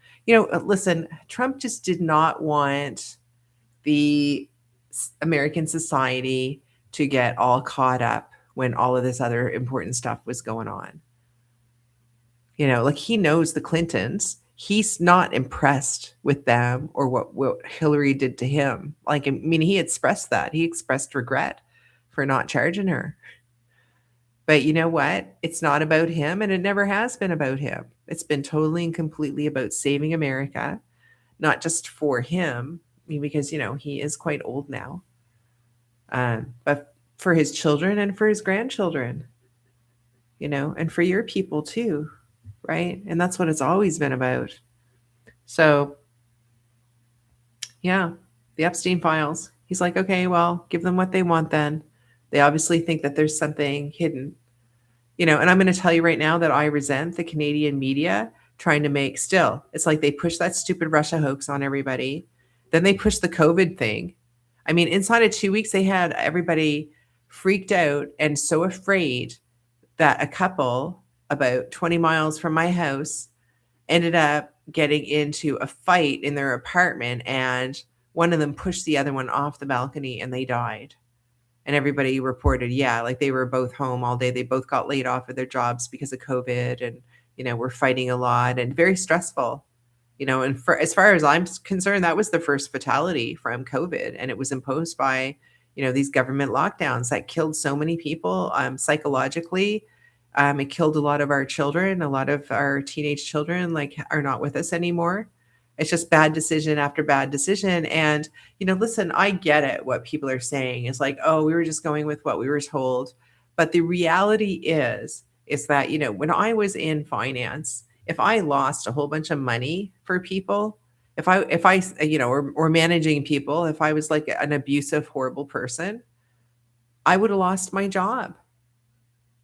listen, Trump just did not want the American society to get all caught up when all of this other important stuff was going on. Like he knows the Clintons. He's not impressed with them or what Hillary did to him. Like, I mean, he expressed that. He expressed regret for not charging her. But you know what? It's not about him, and it never has been about him. It's been totally and completely about saving America, not just for him, because, he is quite old now, but for his children and for his grandchildren, and for your people too, right? And that's what it's always been about. So, yeah, the Epstein files. He's like, okay, well, give them what they want then. They obviously think that there's something hidden. And I'm going to tell you right now that I resent the Canadian media trying to make still. It's like they push that stupid Russia hoax on everybody. Then they push the COVID thing. I mean, inside of 2 weeks, they had everybody freaked out and so afraid that a couple about 20 miles from my house ended up getting into a fight in their apartment, and one of them pushed the other one off the balcony and they died. And everybody reported, yeah, like they were both home all day. They both got laid off of their jobs because of COVID, and, we're fighting a lot and very stressful, and as far as I'm concerned, that was the first fatality from COVID. And it was imposed by, these government lockdowns that killed so many people psychologically. It killed a lot of our children. A lot of our teenage children are not with us anymore. It's just bad decision after bad decision. And, listen, I get it. What people are saying is like, oh, we were just going with what we were told. But the reality is that, when I was in finance, if I lost a whole bunch of money for people, if I, or managing people, if I was like an abusive, horrible person, I would have lost my job.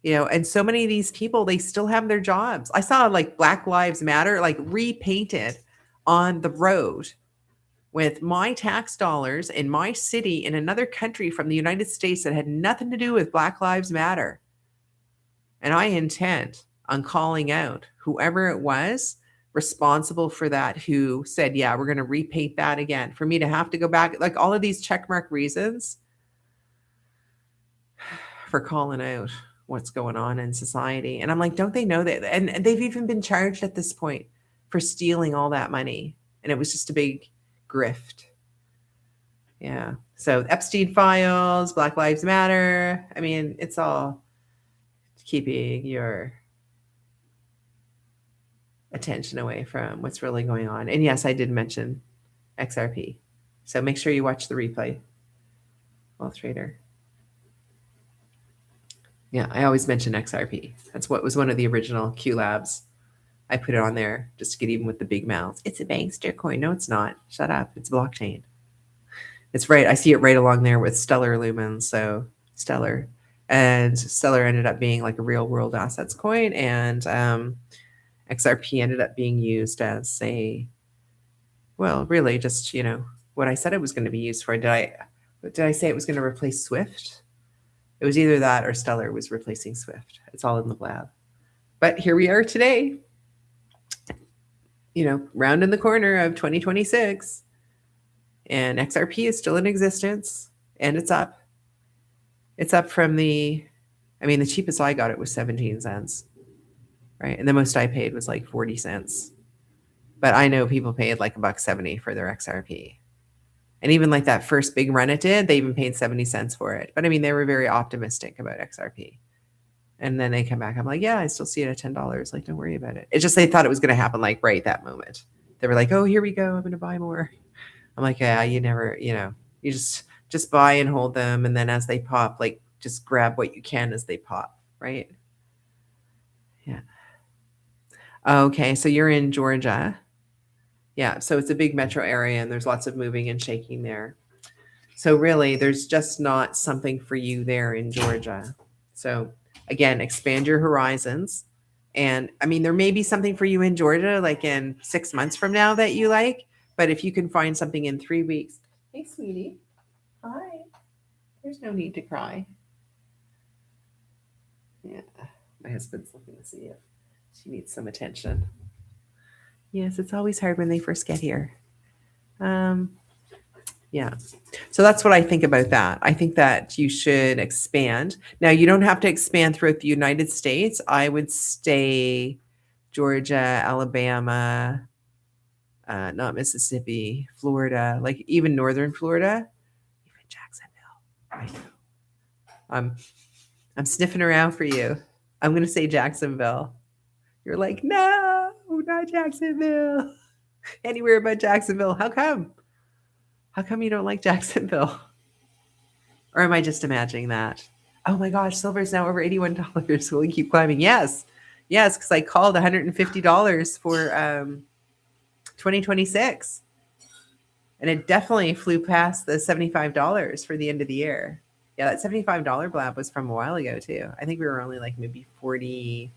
And so many of these people, they still have their jobs. I saw like Black Lives Matter, like repainted on the road with my tax dollars in my city in another country from the United States that had nothing to do with Black Lives Matter. And I intend on calling out whoever it was responsible for that, who said, yeah, we're going to repaint that again. For me to have to go back, like all of these checkmark reasons for calling out what's going on in society. And I'm like, don't they know that? And they've even been charged at this point for stealing all that money. And it was just a big grift. Yeah. So Epstein files, Black Lives Matter. I mean, it's all keeping your attention away from what's really going on. And yes, I did mention XRP. So make sure you watch the replay, Wealth Trader. Yeah, I always mention XRP. That's what was one of the original Q Labs. I put it on there just to get even with the big mouths. It's a bankster coin. No, it's not. Shut up. It's blockchain. It's right. I see it right along there with Stellar Lumens. So Stellar. And Stellar ended up being like a real world assets coin. And XRP ended up being used as well, really just, what I said it was going to be used for. Did I say it was going to replace Swift? It was either that or Stellar was replacing Swift. It's all in the lab. But here we are today, round in the corner of 2026. And XRP is still in existence, and it's up. It's up from the cheapest I got it was 17 cents, right? And the most I paid was like 40 cents. But I know people paid like $1.70 for their XRP. And even like that first big run it did, they even paid 70 cents for it. But I mean, they were very optimistic about XRP. And then they come back. I'm like, yeah, I still see it at $10. Like, don't worry about it. It's just they thought it was going to happen like right that moment. They were like, oh, here we go. I'm going to buy more. I'm like, yeah, you never, you just buy and hold them. And then as they pop, like just grab what you can as they pop, right? Yeah. Okay, so you're in Georgia. Yeah, so it's a big metro area and there's lots of moving and shaking there. So really, there's just not something for you there in Georgia. So again, expand your horizons. And I mean, there may be something for you in Georgia, like in 6 months from now that you like, but if you can find something in 3 weeks. Hey, sweetie. Hi. There's no need to cry. Yeah, my husband's looking to see if she needs some attention. Yes, it's always hard when they first get here. Yeah. So that's what I think about that. I think that you should expand. Now, you don't have to expand throughout the United States. I would stay Georgia, Alabama, not Mississippi, Florida, like even northern Florida, even Jacksonville. I know. I'm sniffing around for you. I'm going to say Jacksonville. You're like, no, not Jacksonville. Anywhere but Jacksonville. How come? How come you don't like Jacksonville? Or am I just imagining that? Oh my gosh, silver is now over $81. Will it keep climbing? Yes. Yes, because I called $150 for 2026. And it definitely flew past the $75 for the end of the year. Yeah, that $75 blab was from a while ago too. I think we were only like maybe 40.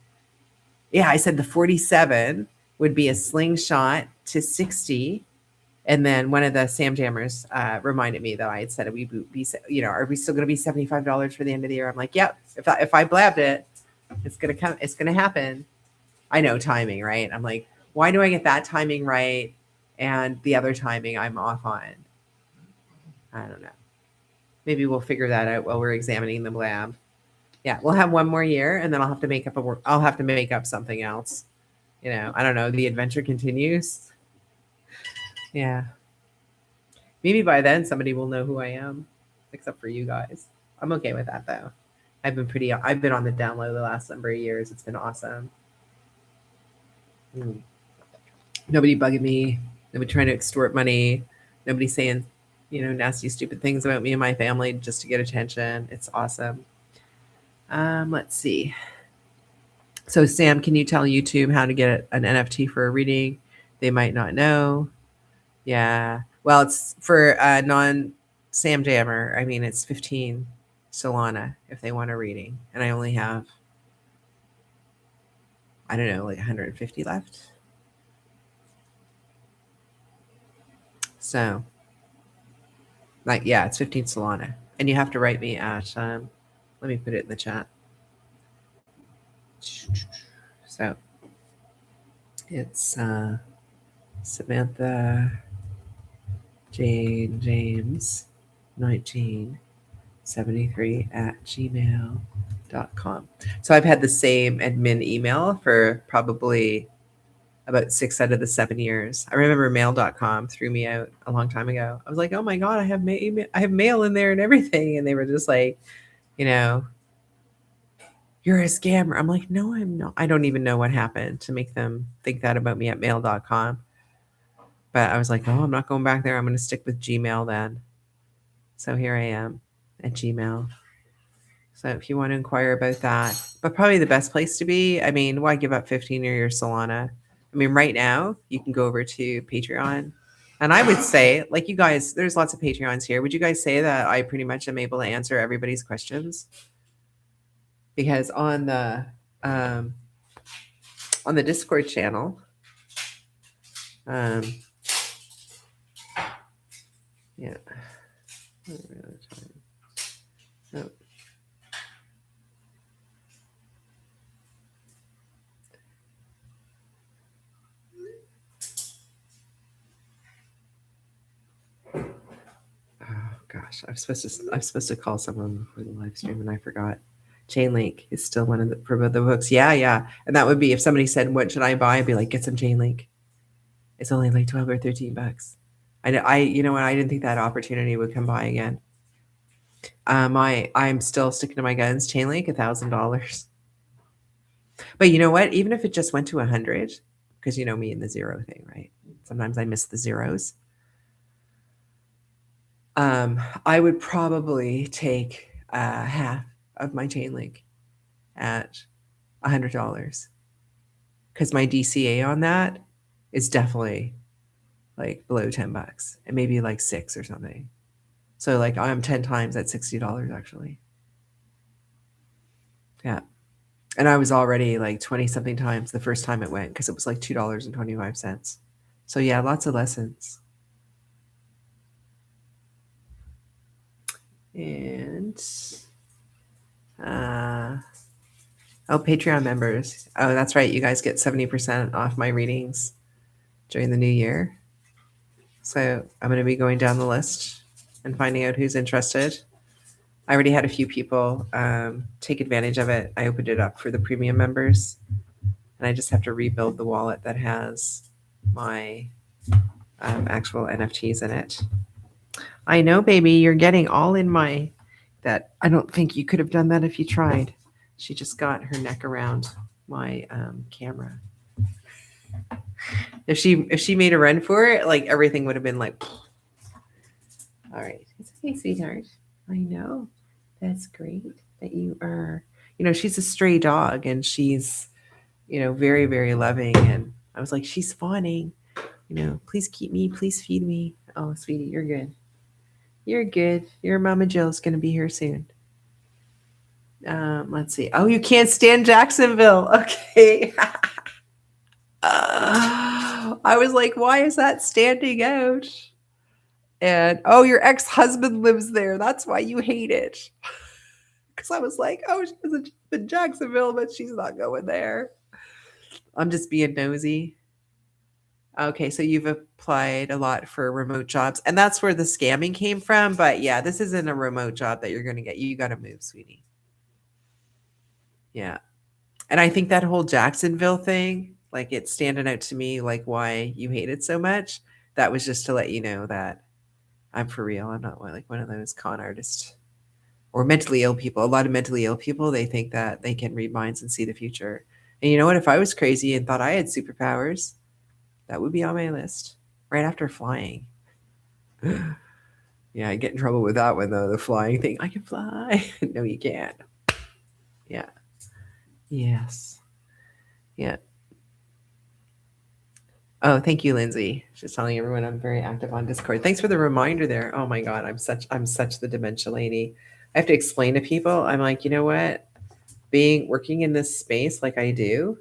Yeah, I said the 47 would be a slingshot to 60. And then one of the Sam Jammers reminded me that I had said we'd be, are we still going to be $75 for the end of the year? I'm like, yep. If I blabbed it, it's gonna come. It's gonna happen. I know timing, right? I'm like, why do I get that timing right and the other timing I'm off on? I don't know. Maybe we'll figure that out while we're examining the blab. Yeah, we'll have one more year, and then I'll have to make up something else. I don't know. The adventure continues. Yeah. Maybe by then somebody will know who I am, except for you guys. I'm okay with that though. I've been on the down low the last number of years. It's been awesome. Nobody bugging me. Nobody trying to extort money. Nobody saying, nasty, stupid things about me and my family just to get attention. It's awesome. Let's see. So Sam, can you tell YouTube how to get an NFT for a reading? They might not know. Yeah. Well, it's for non-Sam Jammer. I mean, it's 15 Solana if they want a reading. And I only have, I don't know, like 150 left. So, it's 15 Solana. And you have to write me at, let me put it in the chat. So, it's Samantha Jane James 1973 at gmail.com. So I've had the same admin email for probably about 6 out of the 7 years. I remember mail.com threw me out a long time ago. I was like, "Oh my god, I have mail in there and everything." And they were just like, you know, "You're a scammer." I'm like, "No, I'm not." I don't even know what happened to make them think that about me at mail.com. But I was like, "Oh, I'm not going back there. I'm going to stick with Gmail then." So here I am at Gmail. So if you want to inquire about that, but probably the best place to be, I mean, why give up 15 or your Solana? I mean, right now you can go over to Patreon. And I would say, like you guys, there's lots of Patreons here. Would you guys say that I pretty much am able to answer everybody's questions? Because um, on the Discord channel, um, yeah. Oh. Oh gosh, I'm supposed to call someone before the live stream and I forgot. Chainlink is still one of the for both the books. Yeah, yeah. And that would be if somebody said, "What should I buy?" I'd be like, "Get some Chainlink. It's only like 12 or 13 bucks." You know what? I didn't think that opportunity would come by again. I'm still sticking to my guns. Chainlink, $1,000. But you know what? Even if it just went to 100, because you know me and the zero thing, right? Sometimes I miss the zeros. I would probably take half of my Chainlink at $100 because my DCA on that is definitely like below 10 bucks and maybe like 6 or something. So like I'm 10 times at $60 actually. Yeah. And I was already like 20 something times the first time it went because it was like $2.25. So yeah, lots of lessons. And oh, Patreon members. Oh, that's right. You guys get 70% off my readings during the new year. So I'm going to be going down the list and finding out who's interested. I already had a few people take advantage of it. I opened it up for the premium members, and I just have to rebuild the wallet that has my actual NFTs in it. I know, baby, you're getting all in my that. I don't think you could have done that if you tried. She just got her neck around my camera. If she made a run for it, like everything would have been like. All right, it's okay, sweetheart. I know. That's great that you are. You know, she's a stray dog, and she's, you know, very very loving. And I was like, she's fawning. You know, please keep me, please feed me. Oh, sweetie, you're good. You're good. Your Mama Jill's gonna be here soon. Let's see. Oh, you can't stand Jacksonville. Okay. I was like, why is that standing out? And oh, your ex-husband lives there. That's why you hate it. Because I was like, oh, she was in Jacksonville, but she's not going there. I'm just being nosy. Okay, so you've applied a lot for remote jobs, and that's where the scamming came from. But yeah, this isn't a remote job that you're going to get. You got to move, sweetie. Yeah. And I think that whole Jacksonville thing, like it's standing out to me, like why you hate it so much. That was just to let you know that I'm for real. I'm not like one of those con artists or mentally ill people. A lot of mentally ill people, they think that they can read minds and see the future. And you know what? If I was crazy and thought I had superpowers, that would be on my list right after flying. Yeah, I get in trouble with that one though. The flying thing. I can fly. No, you can't. Yeah. Yes. Yeah. Oh, thank you, Lindsay. Just telling everyone I'm very active on Discord. Thanks for the reminder there. Oh my God, I'm such the dementia lady. I have to explain to people. I'm like, you know what? Working in this space like I do,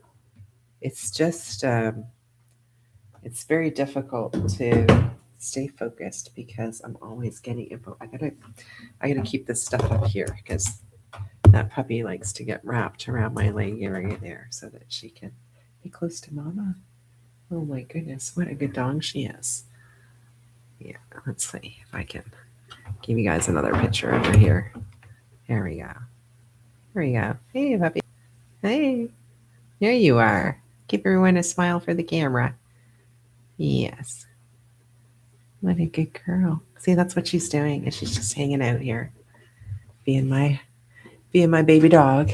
it's just it's very difficult to stay focused because I'm always getting info. I gotta keep this stuff up here because that puppy likes to get wrapped around my leg area there so that she can be close to mama. Oh my goodness, what a good dog she is. Yeah, let's see if I can give you guys another picture over here. There we go. There we go. Hey, puppy. Hey, there you are. Give everyone a smile for the camera. Yes. What a good girl. See, that's what she's doing, and she's just hanging out here, being my baby dog.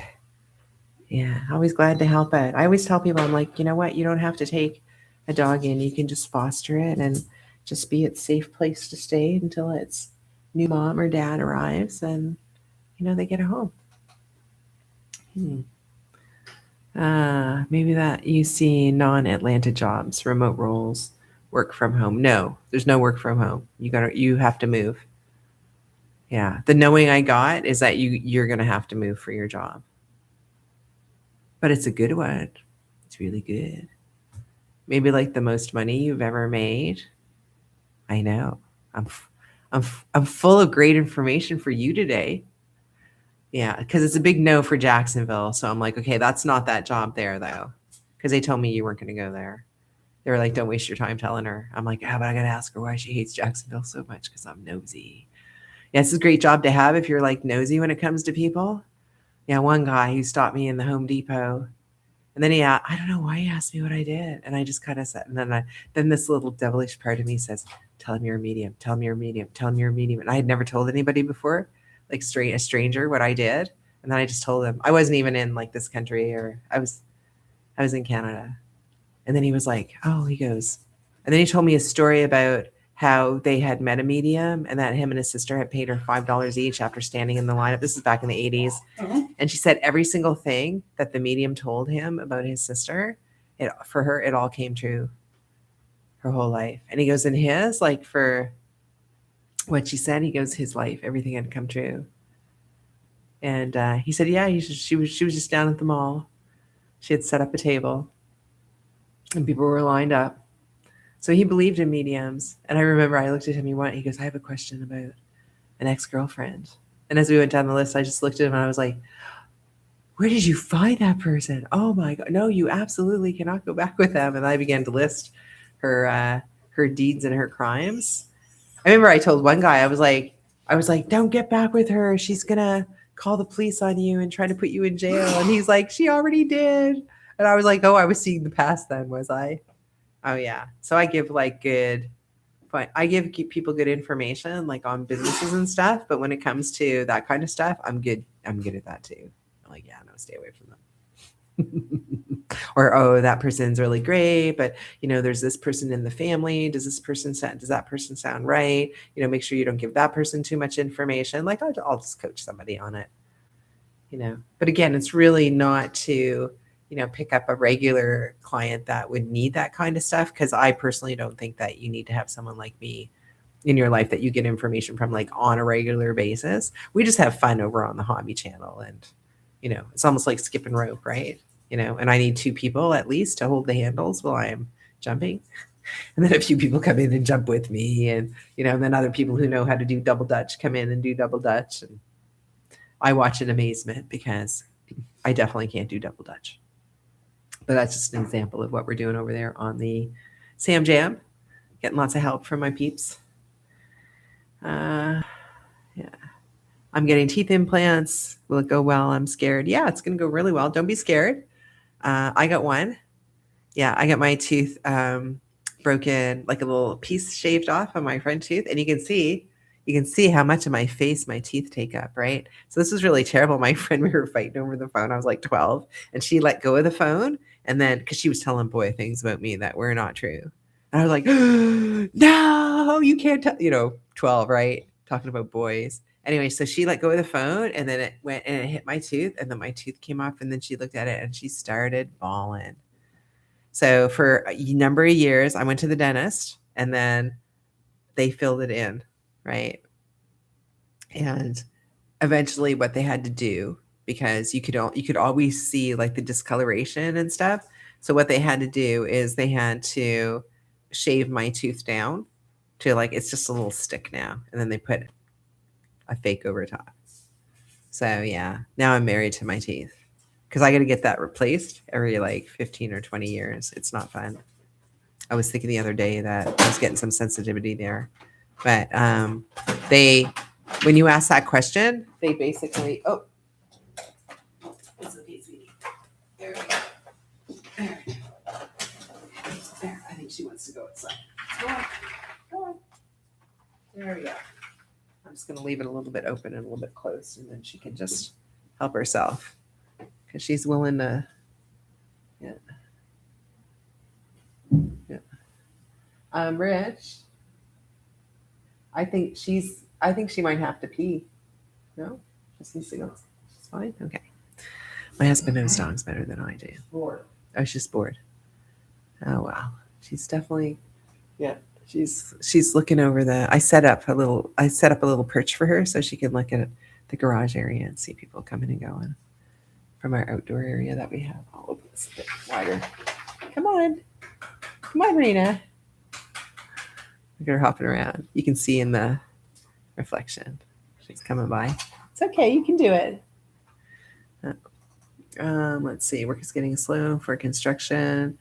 Yeah, always glad to help out. I always tell people, I'm like, you know what? You don't have to take a dog in. You can just foster it and just be its safe place to stay until its new mom or dad arrives and, they get a home. Maybe that you see non-Atlanta jobs, remote roles, work from home. No, there's no work from home. You have to move. Yeah. The knowing I got is that you're going to have to move for your job. But it's a good one. It's really good. Maybe like the most money you've ever made. I know. I'm full of great information for you today. Yeah, because it's a big no for Jacksonville. So I'm like, okay, that's not that job there though. Because they told me you weren't going to go there. They were like, don't waste your time telling her. I'm like, but I got to ask her why she hates Jacksonville so much because I'm nosy. Yeah, it's a great job to have if you're like nosy when it comes to people. Yeah, one guy who stopped me in the Home Depot. And then I don't know why he asked me what I did. And I just kind of said, and then this little devilish part of me says, tell him you're a medium, tell him you're a medium, tell him you're a medium. And I had never told anybody before, like a stranger, what I did. And then I just told him I wasn't even in like this country, or I was in Canada. And then he was like, oh, he goes, and then he told me a story about how they had met a medium and that him and his sister had paid her $5 each after standing in the lineup. This is back in the 80s. And she said every single thing that the medium told him about his sister, for her, it all came true her whole life. And he goes, in his, like for what she said, he goes, his life, everything had come true. And he said, yeah, she was just down at the mall. She had set up a table and people were lined up. So he believed in mediums. And I remember I looked at him, he goes, I have a question about an ex-girlfriend. And as we went down the list, I just looked at him and I was like, where did you find that person? Oh my God. No, you absolutely cannot go back with them. And I began to list her deeds and her crimes. I remember I told one guy, I was like, don't get back with her. She's going to call the police on you and try to put you in jail. And he's like, she already did. And I was like, oh, I was seeing the past then, was I? Oh yeah. So I give I give people good information like on businesses and stuff. But when it comes to that kind of stuff, I'm good at that too. I'm like, yeah, no, stay away from them. Or, oh, that person's really great, but there's this person in the family. Does that person sound right? Make sure you don't give that person too much information. Like I'll just coach somebody on it, but again, it's really not to, pick up a regular client that would need that kind of stuff. Cause I personally don't think that you need to have someone like me in your life that you get information from like on a regular basis. We just have fun over on the hobby channel. And, it's almost like skipping rope, right? And I need 2 people at least to hold the handles while I'm jumping. And then a few people come in and jump with me. And, and then other people who know how to do double Dutch come in and do double Dutch. And I watch in amazement because I definitely can't do double Dutch. But that's just an example of what we're doing over there on the Sam Jam. Getting lots of help from my peeps. Yeah. I'm getting teeth implants. Will it go well? I'm scared. Yeah, it's going to go really well. Don't be scared. I got one. Yeah, I got my tooth broken, like a little piece shaved off on my front tooth. And you can see how much of my face my teeth take up, right? So this was really terrible. My friend, we were fighting over the phone. I was like 12, and she let go of the phone. And then, because she was telling boy things about me that were not true. And I was like, no, you can't tell, 12, right? Talking about boys. Anyway, so she let go of the phone, and then it went and it hit my tooth, and then my tooth came off, and then she looked at it and she started bawling. So for a number of years, I went to the dentist, and then they filled it in, right? And eventually what they had to do, because you could always see like the discoloration and stuff. So what they had to do is they had to shave my tooth down to like, it's just a little stick now. And then they put a fake over top. So yeah, now I'm married to my teeth because I got to get that replaced every like 15 or 20 years. It's not fun. I was thinking the other day that I was getting some sensitivity there, but when you ask that question, they basically, it's okay, sweetie. There we go. she wants to go outside. Go on. Go on. There we go. I'm just going to leave it a little bit open and a little bit closed, and then she can just help herself because she's willing to. Yeah. Yeah. Rich. I think she might have to pee. No, just needs to go. She's fine. Okay. My husband knows dogs better than I do. Bored. Oh, she's bored. Oh wow. She's definitely. Yeah. She's looking over the. I set up a little perch for her so she can look at the garage area and see people coming and going from our outdoor area that we have. I'll open this a bit wider. Come on, Marina. Look at her hopping around. You can see in the reflection. She's coming by. It's okay. You can do it. Let's see. Work is getting slow for construction.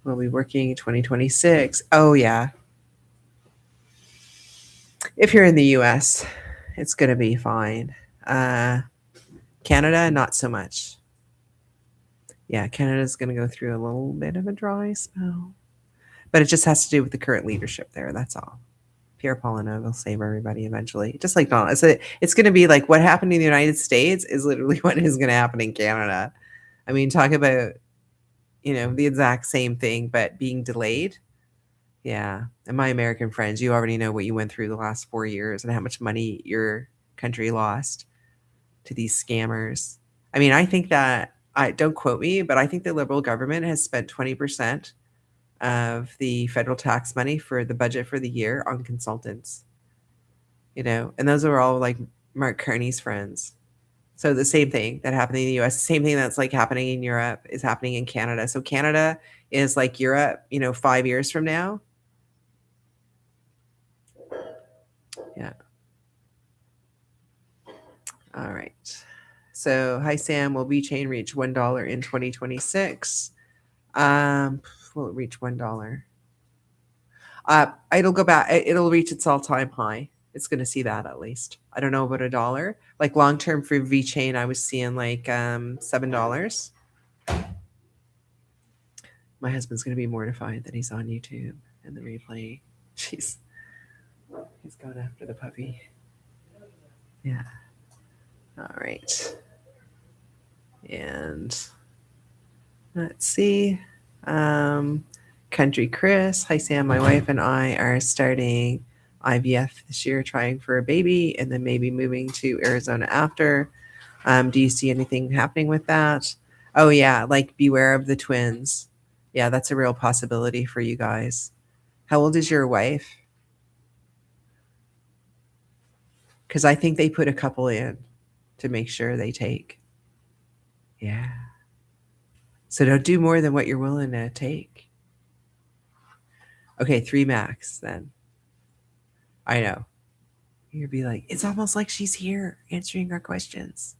We'll be working 2026. Oh yeah. If you're in the U.S., it's going to be fine. Canada, not so much. Yeah, Canada's going to go through a little bit of a dry spell. But it just has to do with the current leadership there. That's all. Pierre Poilievre will save everybody eventually. Just like Donald. It's going to be like what happened in the United States is literally what is going to happen in Canada. I mean, talk about, the exact same thing, but being delayed. Yeah. And my American friends, you already know what you went through the last 4 years and how much money your country lost to these scammers. I mean, I think that, don't quote me, but I think the Liberal government has spent 20% of the federal tax money for the budget for the year on consultants. And those are all like Mark Carney's friends. So the same thing that happened in the US, the same thing that's like happening in Europe is happening in Canada. So Canada is like Europe, 5 years from now. Yeah. All right. So, hi Sam, will VeChain reach $1 in 2026? Will it reach $1? It'll go back. It'll reach its all-time high. It's going to see that at least. I don't know about $1. Like long term for VeChain, I was seeing like $7. My husband's going to be mortified that he's on YouTube and the replay. He's going after the puppy. Yeah. All right. And let's see. Country Chris. Hi, Sam. My wife and I are starting IVF this year, trying for a baby, and then maybe moving to Arizona after. Do you see anything happening with that? Oh, yeah. Like beware of the twins. Yeah, that's a real possibility for you guys. How old is your wife? Because I think they put a couple in to make sure they take. Yeah. So don't do more than what you're willing to take. Okay, 3 max then. I know. You'd be like, it's almost like she's here answering our questions.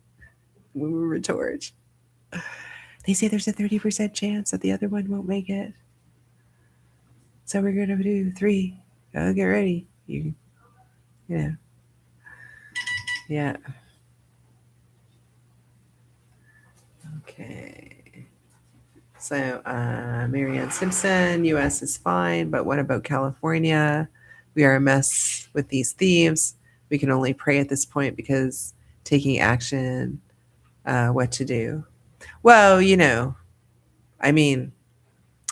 We will retort. They say there's a 30% chance that the other one won't make it. So we're going to do 3. Get ready. Yeah. Okay. So, Marianne Simpson, U.S. is fine, but what about California? We are a mess with these thieves. We can only pray at this point because taking action, what to do. Well, I mean,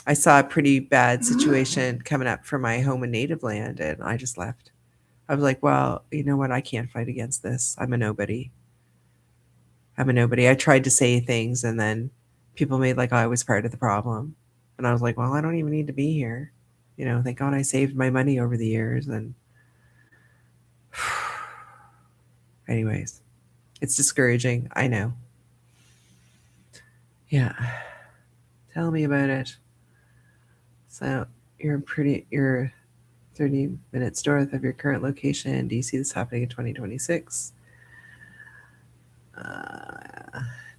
I saw a pretty bad situation coming up for my home and native land, and I just left. I was like, well, you know what? I can't fight against this. I'm a nobody. I tried to say things, and then people made like I was part of the problem. And I was like, well, I don't even need to be here. Thank God I saved my money over the years. And anyways, it's discouraging. I know. Yeah. Tell me about it. So you're 30 minutes north of your current location. Do you see this happening in 2026?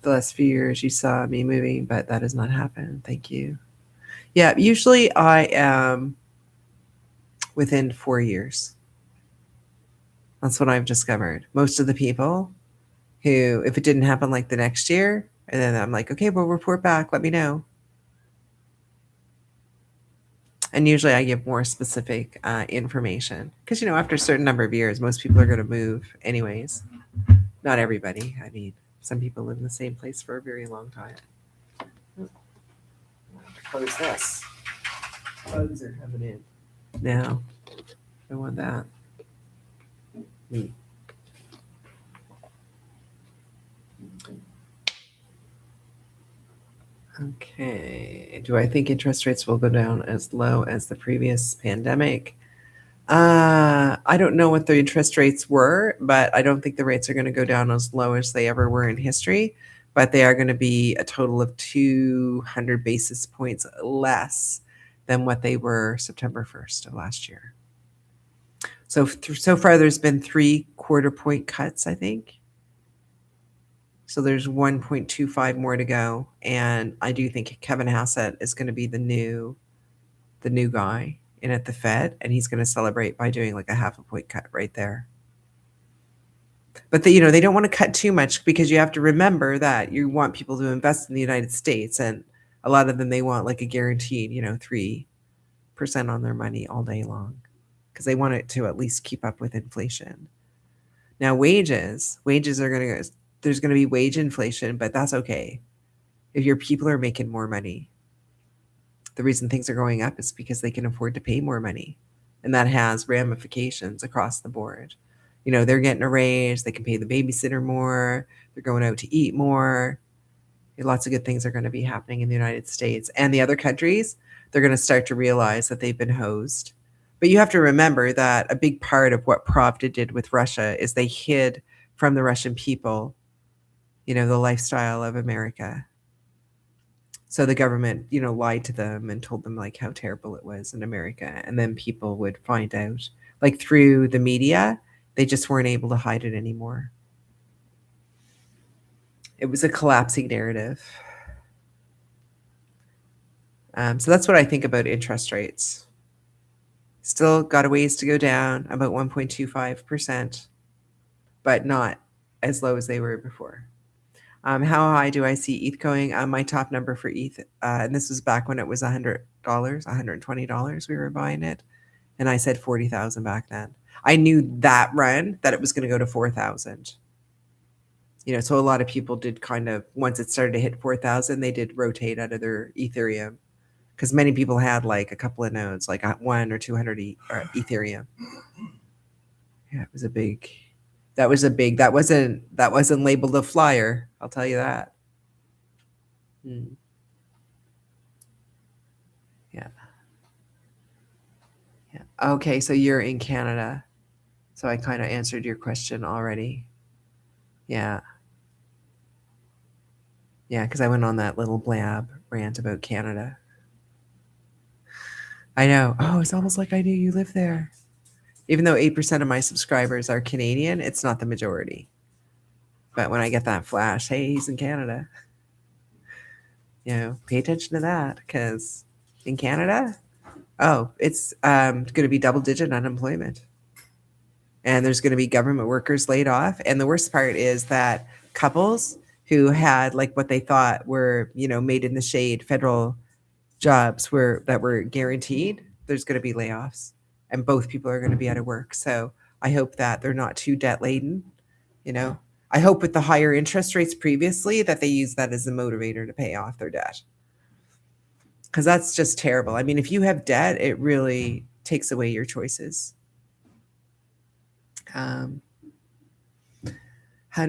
The last few years you saw me moving, but that has not happened. Thank you. Yeah, usually I am within 4 years. That's what I've discovered. Most of the people who, if it didn't happen like the next year, and then I'm like, okay, we'll report back. Let me know. And usually I give more specific information because, after a certain number of years, most people are going to move anyways. Not everybody. I mean, some people live in the same place for a very long time. Close this. Bugs are coming in. No, I want that. Okay. Do I think interest rates will go down as low as the previous pandemic? I don't know what the interest rates were, but I don't think the rates are going to go down as low as they ever were in history. But they are going to be a total of 200 basis points less than what they were September 1st of last year. So far, there's been 3/4 point cuts, I think. So there's 1.25 more to go, and I do think Kevin Hassett is going to be the new guy in at the Fed, and he's going to celebrate by doing like a 0.5 point cut right there. But they don't want to cut too much because you have to remember that you want people to invest in the United States, and a lot of them they want like a guaranteed 3% on their money all day long because they want it to at least keep up with inflation. Now wages are going to go. There's going to be wage inflation, but that's okay if your people are making more money. The reason things are going up is because they can afford to pay more money, and that has ramifications across the board. They're getting a raise, they can pay the babysitter more, they're going out to eat more. Lots of good things are going to be happening in the United States and the other countries. They're going to start to realize that they've been hosed. But you have to remember that a big part of what Pravda did with Russia is they hid from the Russian people, the lifestyle of America. So the government, lied to them and told them like how terrible it was in America. And then people would find out like through the media, they just weren't able to hide it anymore. It was a collapsing narrative. So that's what I think about interest rates. Still got a ways to go down, about 1.25%, but not as low as they were before. How high do I see ETH going? My top number for ETH, and this was back when it was $100, $120 we were buying it, and I said 40,000 back then. I knew that run that it was going to go to 4,000. So a lot of people did kind of, once it started to hit 4,000, they did rotate out of their Ethereum because many people had like a couple of nodes, like 1 or 200 Ethereum. Yeah, it was a big. That wasn't labeled a flyer. I'll tell you that. Yeah. Okay, so you're in Canada. So I kind of answered your question already. Yeah. Yeah, because I went on that little blab rant about Canada. I know. Oh, it's almost like I knew you lived there. Even though 8% of my subscribers are Canadian, it's not the majority. But when I get that flash, hey, he's in Canada. Pay attention to that because in Canada, it's going to be double-digit unemployment. And there's going to be government workers laid off. And the worst part is that couples who had like what they thought were, made in the shade federal jobs that were guaranteed, there's going to be layoffs and both people are going to be out of work. So I hope that they're not too debt laden. I hope with the higher interest rates previously that they use that as a motivator to pay off their debt. Because that's just terrible. I mean, if you have debt, it really takes away your choices. How high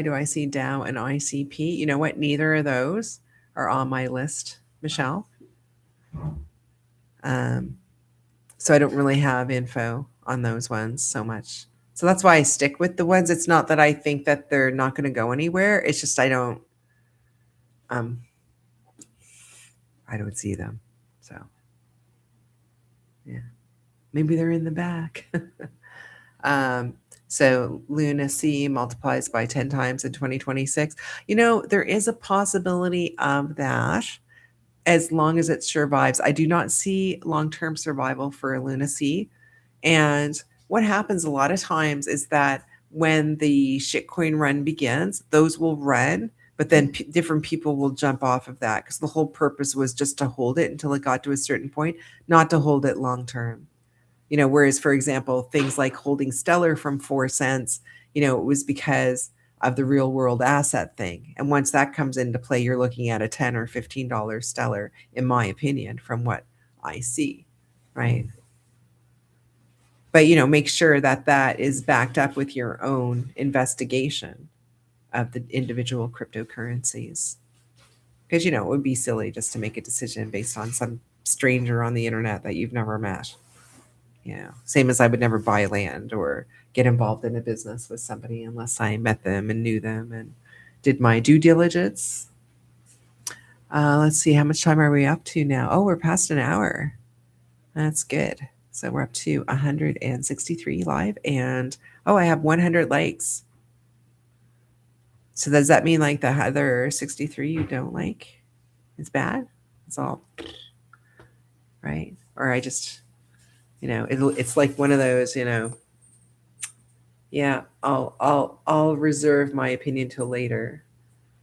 do I see Dow and ICP? You know what? Neither of those are on my list, Michelle. So I don't really have info on those ones so much. So that's why I stick with the ones. It's not that I think that they're not going to go anywhere. It's just I don't see them. So yeah, maybe they're in the back. So Luna C multiplies by 10 times in 2026. There is a possibility of that as long as it survives. I do not see long-term survival for Luna C. And what happens a lot of times is that when the shitcoin run begins, those will run But then different people will jump off of that because the whole purpose was just to hold it until it got to a certain point, not to hold it long term. Whereas, for example, things like holding Stellar from 4 cents, it was because of the real world asset thing. And once that comes into play, you're looking at a $10 or $15 Stellar, in my opinion, from what I see, right? But, make sure that that is backed up with your own investigation of the individual cryptocurrencies. Because, it would be silly just to make a decision based on some stranger on the internet that you've never met. Same as I would never buy land or get involved in a business with somebody unless I met them and knew them and did my due diligence. Let's see, how much time are we up to now? Oh, we're past an hour. That's good. So we're up to 163 live, and I have 100 likes. So does that mean like the other 63 you don't like? It's bad? It's all right? Or I just, it's like one of those, yeah, I'll reserve my opinion till later.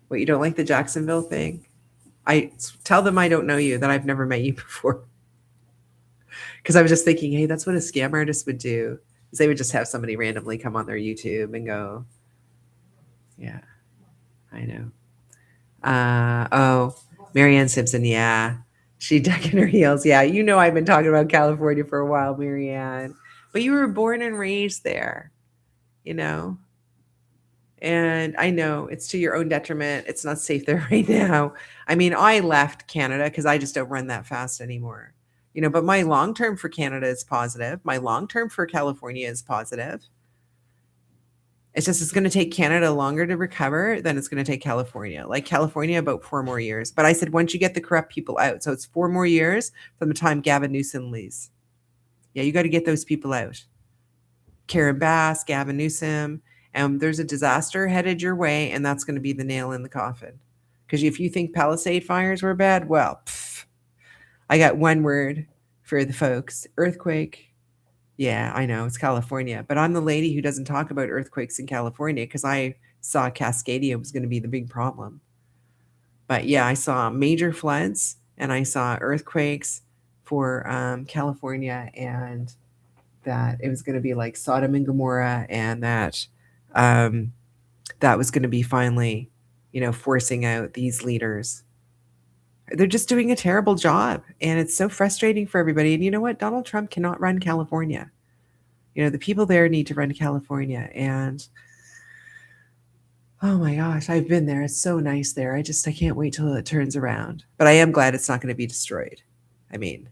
What, you don't like the Jacksonville thing? I tell them I don't know you, that I've never met you before. Because I was just thinking, hey, that's what a scam artist would do. Is they would just have somebody randomly come on their YouTube and go, yeah, I know. Marianne Simpson, yeah. She dug in her heels. Yeah, I've been talking about California for a while, Marianne. But you were born and raised there, And I know it's to your own detriment. It's not safe there right now. I mean, I left Canada because I just don't run that fast anymore. But my long term for Canada is positive. My long term for California is positive. It's just it's going to take Canada longer to recover than it's going to take California. Like California, about 4 more years. But I said once you get the corrupt people out, so it's 4 more years from the time Gavin Newsom leaves. Yeah, you got to get those people out. Karen Bass, Gavin Newsom, and there's a disaster headed your way, and that's going to be the nail in the coffin. Because if you think Palisade fires were bad, well, I got one word for the folks: earthquake. Yeah, I know it's California, but I'm the lady who doesn't talk about earthquakes in California because I saw Cascadia was going to be the big problem. But yeah, I saw major floods and I saw earthquakes for California, and that it was going to be like Sodom and Gomorrah, and that that was going to be finally, forcing out these leaders. They're just doing a terrible job, and it's so frustrating for everybody. And you know what? Donald Trump cannot run California. The people there need to run California. And oh my gosh, I've been there. It's so nice there. I can't wait till it turns around. But I am glad it's not going to be destroyed. I mean,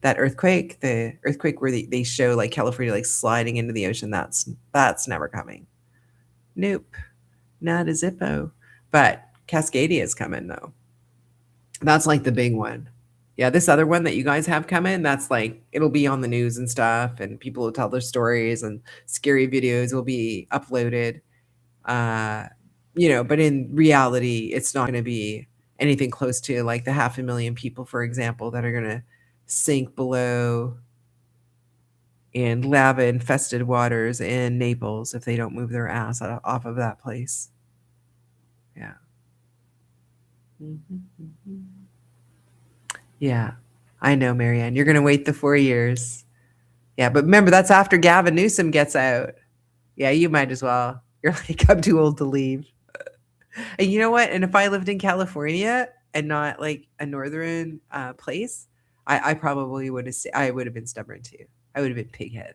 that earthquake, the earthquake where they show like California like sliding into the ocean, that's never coming. Nope, not a Zippo. But Cascadia is coming though. That's like the big one. Yeah, this other one that you guys have coming, that's like it'll be on the news and stuff, and people will tell their stories, and scary videos will be uploaded. But in reality, it's not going to be anything close to like the 500,000 people, for example, that are going to sink below in lava infested waters in Naples if they don't move their ass off of that place. Yeah. Mm-hmm. Yeah, I know, Marianne. You're going to wait the 4 years. Yeah, but remember, that's after Gavin Newsom gets out. Yeah, you might as well. You're like, I'm too old to leave. And you know what? And if I lived in California and not like a northern place, I probably would have. I would have been stubborn too. I would have been pighead.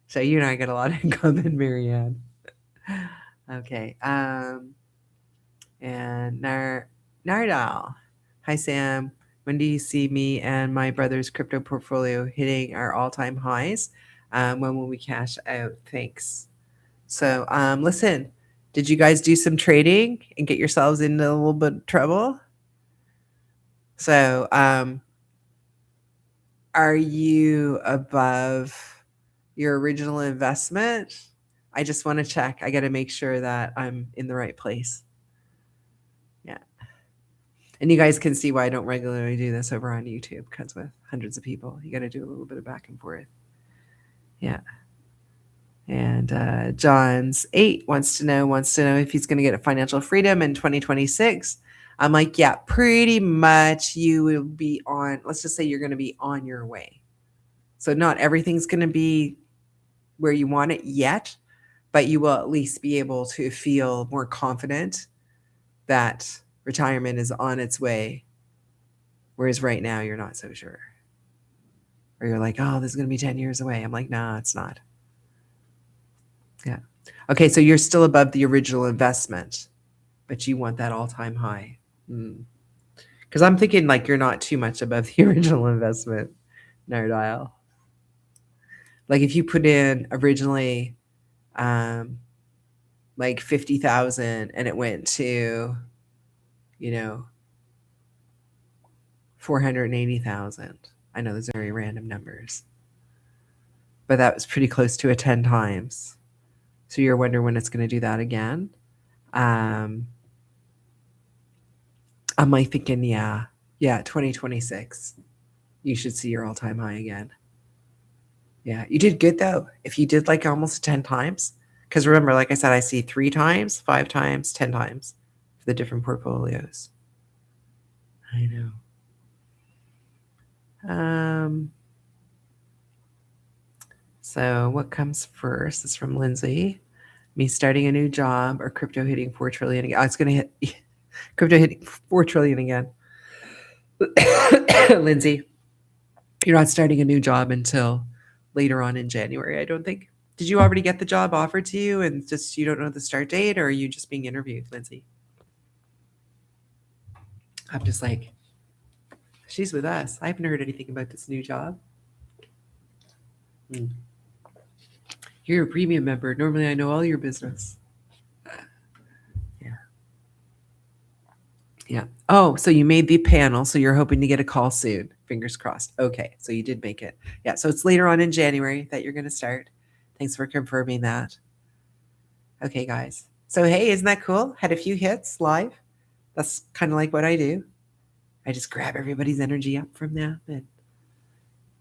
So you and I got a lot in common, Marianne. Okay. And Nardal. Hi, Sam. When do you see me and my brother's crypto portfolio hitting our all-time highs? When will we cash out? Thanks. So, listen, did you guys do some trading and get yourselves into a little bit of trouble? So, are you above your original investment? I just want to check. I got to make sure that I'm in the right place. Yeah. And you guys can see why I don't regularly do this over on YouTube, because with hundreds of people, you got to do a little bit of back and forth. Yeah. And John's 8 wants to know if he's going to get a financial freedom in 2026. I'm like, yeah, pretty much you will be on, let's just say you're going to be on your way. So not everything's going to be where you want it yet, but you will at least be able to feel more confident that retirement is on its way. Whereas right now you're not so sure. Or you're like, oh, this is going to be 10 years away. I'm like, nah, it's not. Yeah. Okay, so you're still above the original investment, but you want that all-time high. Because I'm thinking like you're not too much above the original investment, Nardile. Like if you put in originally like 50,000 and it went to, 480,000. I know those are very random numbers, but that was pretty close to a 10 times. So you're wondering when it's going to do that again. I'm like thinking, yeah, 2026. You should see your all-time high again. Yeah, you did good though. If you did like almost 10 times, because remember, like I said, I see 3 times, 5 times, 10 times for the different portfolios. I know. So what comes first? It's from Lindsay. Me starting a new job or crypto hitting 4 trillion again. Oh, it's going to hit crypto hitting 4 trillion again. Lindsay, you're not starting a new job until later on in January, I don't think. Did you already get the job offered to you and just you don't know the start date, or are you just being interviewed, Lindsay? I'm just like, she's with us. I haven't heard anything about this new job. You're a premium member. Normally I know all your business. Yeah. Oh, so you made the panel, so you're hoping to get a call soon. Fingers crossed. Okay, so you did make it. Yeah, so it's later on in January that you're going to start. Thanks for confirming that. Okay, guys. So hey, isn't that cool? Had a few hits live. That's kind of like what I do. I just grab everybody's energy up from them and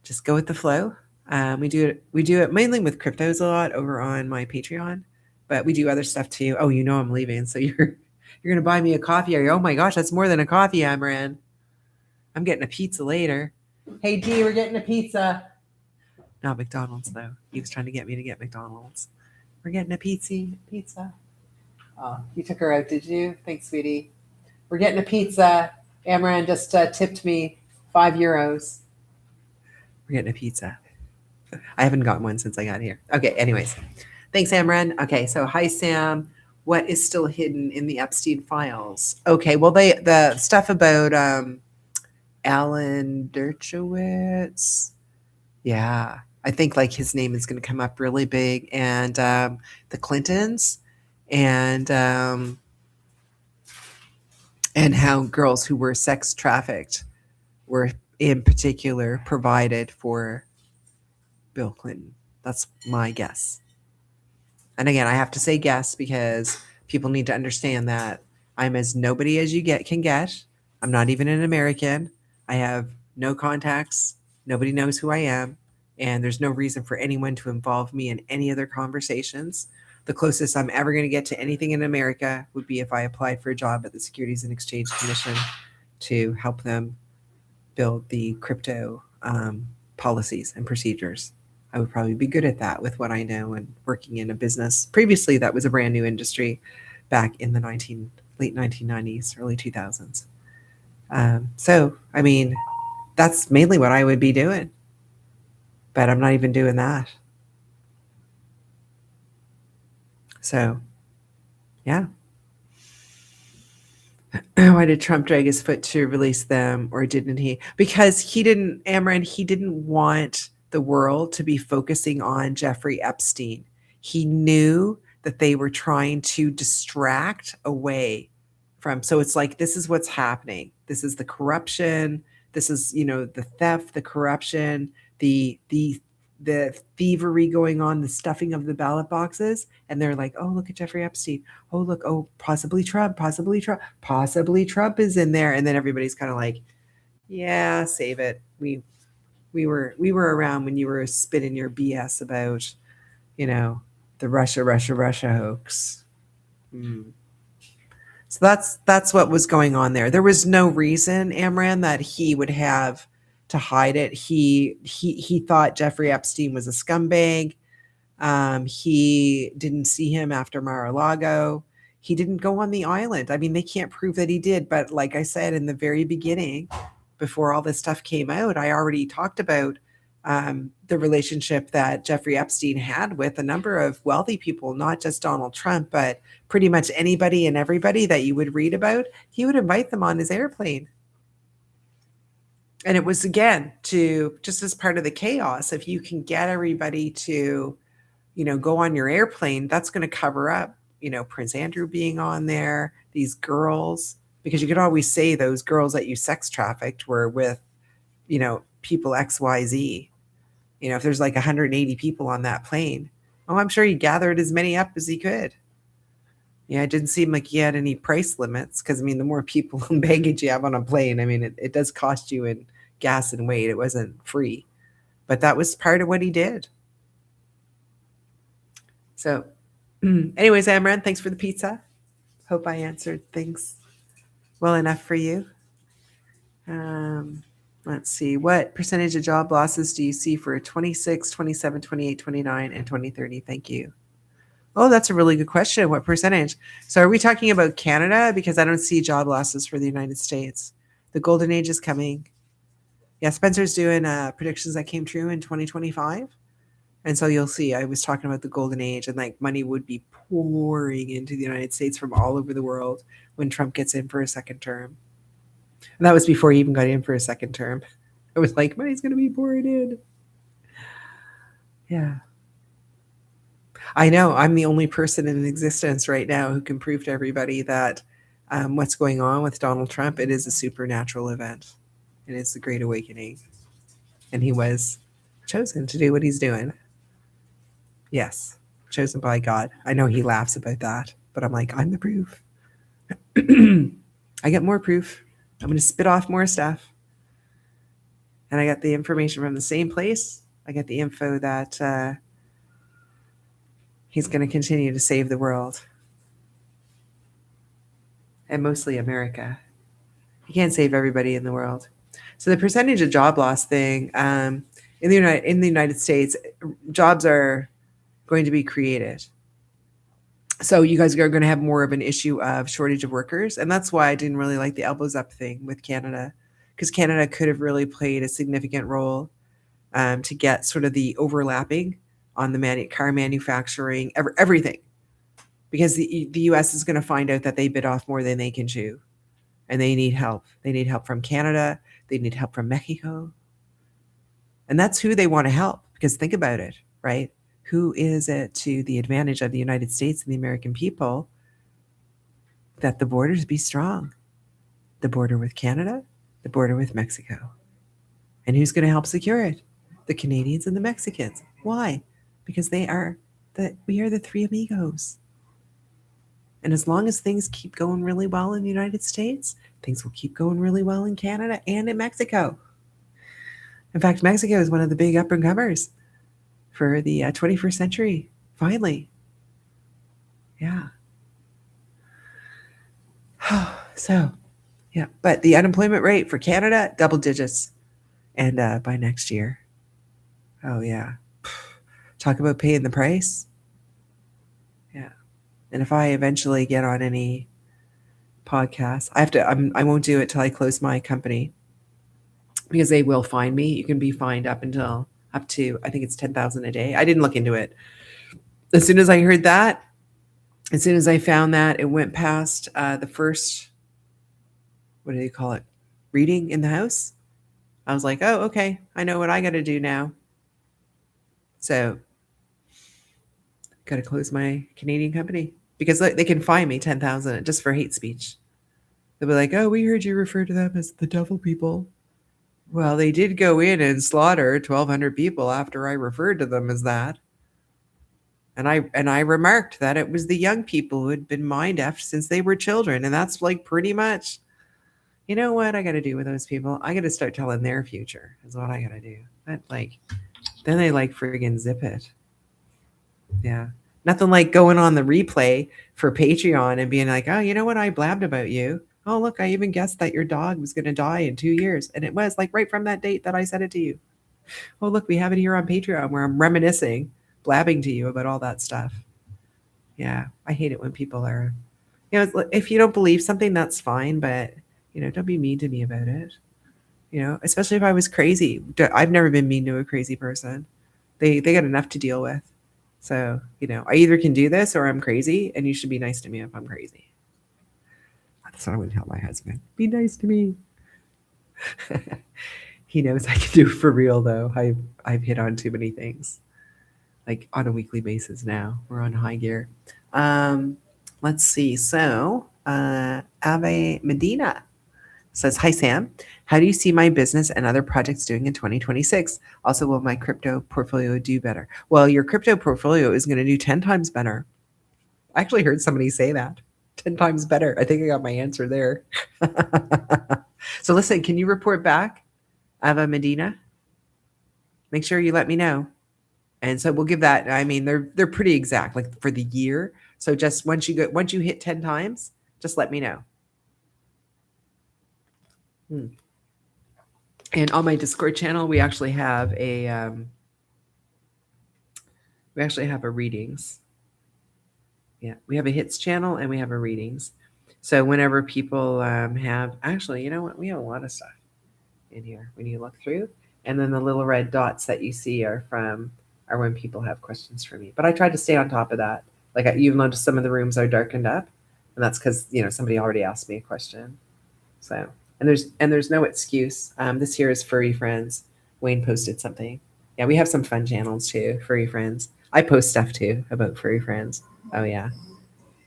just go with the flow. We do it mainly with cryptos a lot over on my Patreon, but we do other stuff too. Oh, I'm leaving, so you're gonna buy me a coffee, are you? Oh my gosh, that's more than a coffee, Amran. I'm getting a pizza later. Hey D, we're getting a pizza. Not McDonald's though. He was trying to get me to get McDonald's. We're getting a pizza. Oh, you took her out, did you? Thanks, sweetie. We're getting a pizza. Amran just tipped me €5. We're getting a pizza. I haven't gotten one since I got here. Okay, anyways. Thanks, Amran. Okay, so hi, Sam. What is still hidden in the Epstein files? Okay, well, the stuff about Alan Dershowitz. Yeah, I think like his name is going to come up really big, and the Clintons, and how girls who were sex trafficked were in particular provided for Bill Clinton. That's my guess. And again, I have to say guess because people need to understand that I'm as nobody as you can get. I'm not even an American. I have no contacts. Nobody knows who I am. And there's no reason for anyone to involve me in any other conversations. The closest I'm ever going to get to anything in America would be if I applied for a job at the Securities and Exchange Commission to help them build the crypto policies and procedures. I would probably be good at that with what I know and working in a business previously that was a brand new industry back in the late 1990s, early 2000s. So, I mean, that's mainly what I would be doing, but I'm not even doing that. So, yeah. Why did Trump drag his foot to release them, or didn't he? Because he didn't, Amran, he didn't want the world to be focusing on Jeffrey Epstein. He knew that they were trying to distract away from, so it's like, this is what's happening. This is the corruption. This is, the theft, the corruption, the thievery going on, the stuffing of the ballot boxes. And they're like, oh, look at Jeffrey Epstein. Oh, look, oh, possibly Trump is in there. And then everybody's kind of like, yeah, save it. We were around when you were spitting your BS about, The Russia hoax. Mm. So that's what was going on there. There was no reason, Amran, that he would have to hide it. He thought Jeffrey Epstein was a scumbag. He didn't see him after Mar-a-Lago. He didn't go on the island. I mean, they can't prove that he did, but like I said in the very beginning, before all this stuff came out, I already talked about the relationship that Jeffrey Epstein had with a number of wealthy people, not just Donald Trump, but pretty much anybody and everybody that you would read about. He would invite them on his airplane. And it was, again, to just as part of the chaos, if you can get everybody to, go on your airplane, that's going to cover up, Prince Andrew being on there, these girls, because you could always say those girls that you sex trafficked were with, people XYZ. If there's like 180 people on that plane, I'm sure he gathered as many up as he could. Yeah, it didn't seem like he had any price limits because, the more people and baggage you have on a plane, it does cost you in gas and weight. It wasn't free, but that was part of what he did. So anyways, Amran, thanks for the pizza. Hope I answered things well enough for you. Let's see. What percentage of job losses do you see for 26, 27, 28, 29, and 2030? Thank you. Oh, that's a really good question. What percentage? So are we talking about Canada? Because I don't see job losses for the United States. The golden age is coming. Yeah, Spencer's doing predictions that came true in 2025. And so you'll see, I was talking about the golden age and like money would be pouring into the United States from all over the world when Trump gets in for a second term. And that was before he even got in for a second term. It was like, money's going to be pouring in. Yeah. I know. I'm the only person in existence right now who can prove to everybody that what's going on with Donald Trump, it is a supernatural event. It is the Great Awakening. And he was chosen to do what he's doing. Yes, chosen by God. I know he laughs about that, but I'm like, I'm the proof. I get more proof. I'm going to spit off more stuff. And I got the information from the same place. I got the info that he's going to continue to save the world. And mostly America. He can't save everybody in the world. So the percentage of job loss thing, in the United States, jobs are going to be created. So you guys are going to have more of an issue of shortage of workers. And that's why I didn't really like the elbows up thing with Canada, because Canada could have really played a significant role to get sort of the overlapping on the car manufacturing, everything. Because the U.S. is going to find out that they bit off more than they can chew. And they need help. They need help from Canada. They need help from Mexico. And that's who they want to help. Because think about it, right? Who is it to the advantage of the United States and the American people that the borders be strong? The border with Canada, the border with Mexico. And who's going to help secure it? The Canadians and the Mexicans. Why? Because we are the three amigos. And as long as things keep going really well in the United States, things will keep going really well in Canada and in Mexico. In fact, Mexico is one of the big up-and-comers for the 21st century, finally. Yeah. So, yeah. But the unemployment rate for Canada, double digits. And by next year. Oh, yeah. Talk about paying the price. Yeah. And if I eventually get on any podcasts, I won't do it till I close my company, because they will fine me. You can be fined up to, I think it's $10,000 a day. I didn't look into it. As soon as I heard that, as soon as I found that it went past the first, what do they call it? Reading in the House. I was like, oh, okay. I know what I got to do now. So got to close my Canadian company, because they can fine me $10,000 just for hate speech. They'll be like, oh, we heard you refer to them as the devil people. Well, they did go in and slaughter 1,200 people after I referred to them as that. And I remarked that it was the young people who had been mind-effed since they were children. And that's like pretty much, you know what I got to do with those people? I got to start telling their future is what I got to do. Then they friggin' zip it. Yeah. Nothing like going on the replay for Patreon and being like, "Oh, you know what? I blabbed about you. Oh, look, I even guessed that your dog was going to die in 2 years." And it was like right from that date that I said it to you. Oh, look, we have it here on Patreon where I'm reminiscing, blabbing to you about all that stuff. Yeah, I hate it when people are, if you don't believe something, that's fine, but, don't be mean to me about it. Especially if I was crazy. I've never been mean to a crazy person. They got enough to deal with. So, I either can do this or I'm crazy, and you should be nice to me if I'm crazy. That's what I would tell my husband. Be nice to me. He knows I can do it for real, though. I've hit on too many things, like on a weekly basis now. We're on high gear. Let's see. So, Ave Medina says, "Hi, Sam. How do you see my business and other projects doing in 2026? Also, will my crypto portfolio do better?" Well, your crypto portfolio is going to do 10 times better. I actually heard somebody say that. 10 times better. I think I got my answer there. So listen, can you report back, Ava Medina? Make sure you let me know. And so we'll give that. I mean, they're pretty exact, like for the year. So just once you hit 10 times, just let me know. And on my Discord channel, we actually have a readings. Yeah, we have a hits channel and we have a readings. So whenever people have, actually, you know what? We have a lot of stuff in here when you look through. And then the little red dots that you see are when people have questions for me. But I try to stay on top of that. Like you've noticed some of the rooms are darkened up, and that's because somebody already asked me a question. So and there's no excuse. This here is Furry Friends. Wayne posted something. Yeah, we have some fun channels too, Furry Friends. I post stuff too about Furry Friends. Oh yeah.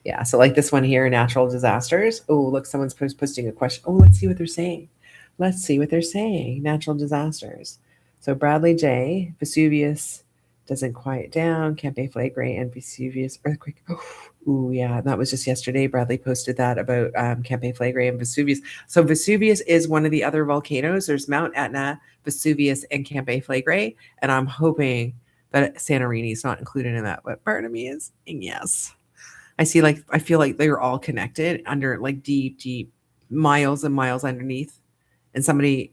Yeah. So like this one here, natural disasters. Oh, look, someone's posting a question. Oh, let's see what they're saying. Let's see what they're saying. Natural disasters. So Bradley J. Vesuvius doesn't quiet down. Campe Flagrant and Vesuvius earthquake. Oh, yeah. That was just yesterday. Bradley posted that about Campe Flagrant and Vesuvius. So Vesuvius is one of the other volcanoes. There's Mount Etna, Vesuvius, and Campe Flagrant. And I'm hoping that Santorini is not included in that. But part of me is, yes. I feel like they're all connected under like deep miles and miles underneath. And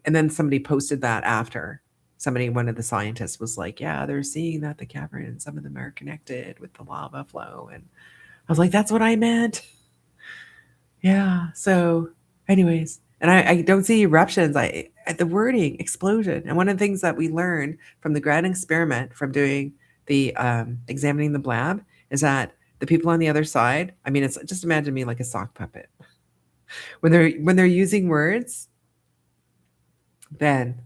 then somebody posted that after. One of the scientists was like, "Yeah, they're seeing that the caverns, some of them are connected with the lava flow." And I was like, "That's what I meant." Yeah. So, anyways, and I don't see eruptions. At the wording explosion. And one of the things that we learned from the grad experiment from doing the examining the blab is that the people on the other side. I mean, it's just imagine me like a sock puppet when they're using words. Then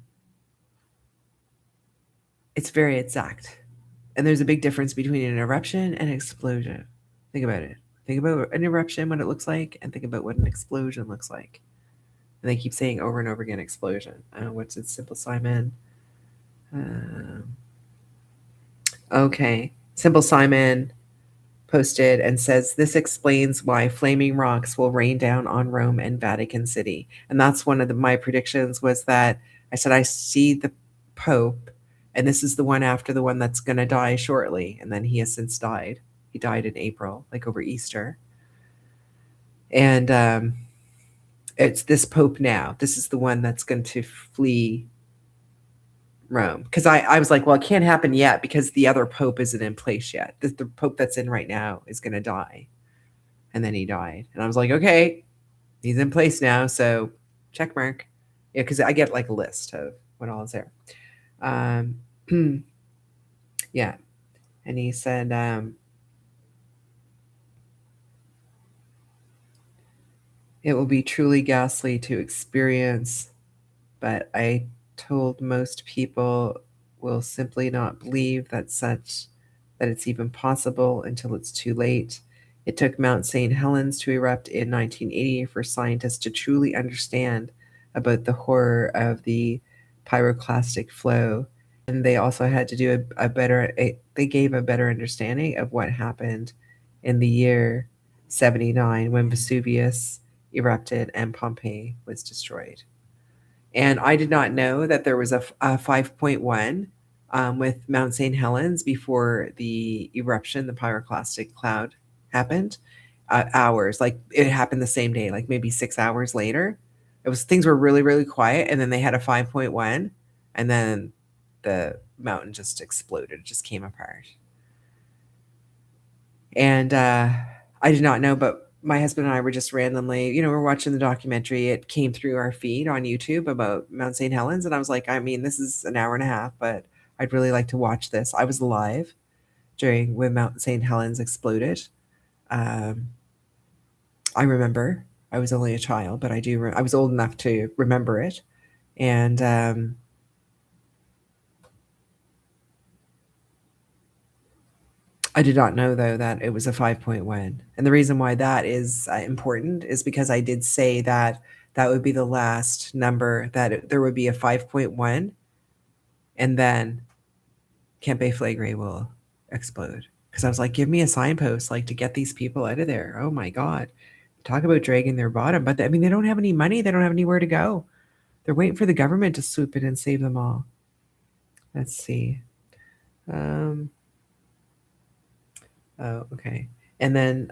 it's very exact. And there's a big difference between an eruption and an explosion. Think about it. Think about an eruption, what it looks like, and think about what an explosion looks like. And they keep saying over and over again, explosion. What's it? Simple Simon. Okay. Simple Simon posted and says, "This explains why flaming rocks will rain down on Rome and Vatican City." And that's one of my predictions was that I said, I see the Pope, and this is the one after the one that's going to die shortly. And then he has since died. He died in April, like over Easter. And it's this Pope now. This is the one that's going to flee Rome. Because I was like, well, it can't happen yet because the other Pope isn't in place yet. The Pope that's in right now is going to die. And then he died. And I was like, okay, he's in place now. So check mark. Yeah, because I get like a list of what all is there. Yeah. And he said, it will be truly ghastly to experience, but I told most people will simply not believe that it's even possible until it's too late. It took Mount St. Helens to erupt in 1980 for scientists to truly understand about the horror of the pyroclastic flow. And they also had to do they gave a better understanding of what happened in the year 79 when Vesuvius erupted and Pompeii was destroyed. And I did not know that there was a 5.1 with Mount St. Helens before the eruption, the pyroclastic cloud happened. Hours, like it happened the same day, like maybe 6 hours later. It was things were really, really quiet, and then they had a 5.1, and then the mountain just exploded. It just came apart. And I did not know, but my husband and I were just randomly, we're watching the documentary. It came through our feed on YouTube about Mount St. Helens. And I was like, I mean, this is an hour and a half, but I'd really like to watch this. I was live during when Mount St. Helens exploded. Um, I remember I was only a child, but I was old enough to remember it. And I did not know though that it was a 5-point win. And the reason why that is important is because I did say that that would be the last number there would be a 5.1, and then Campe Flagré will explode. Because I was like, give me a signpost like to get these people out of there. Oh my god. Talk about dragging their bottom. But I mean, they don't have any money, they don't have anywhere to go. They're waiting for the government to swoop in and save them all. Let's see. Um, Oh, okay. And then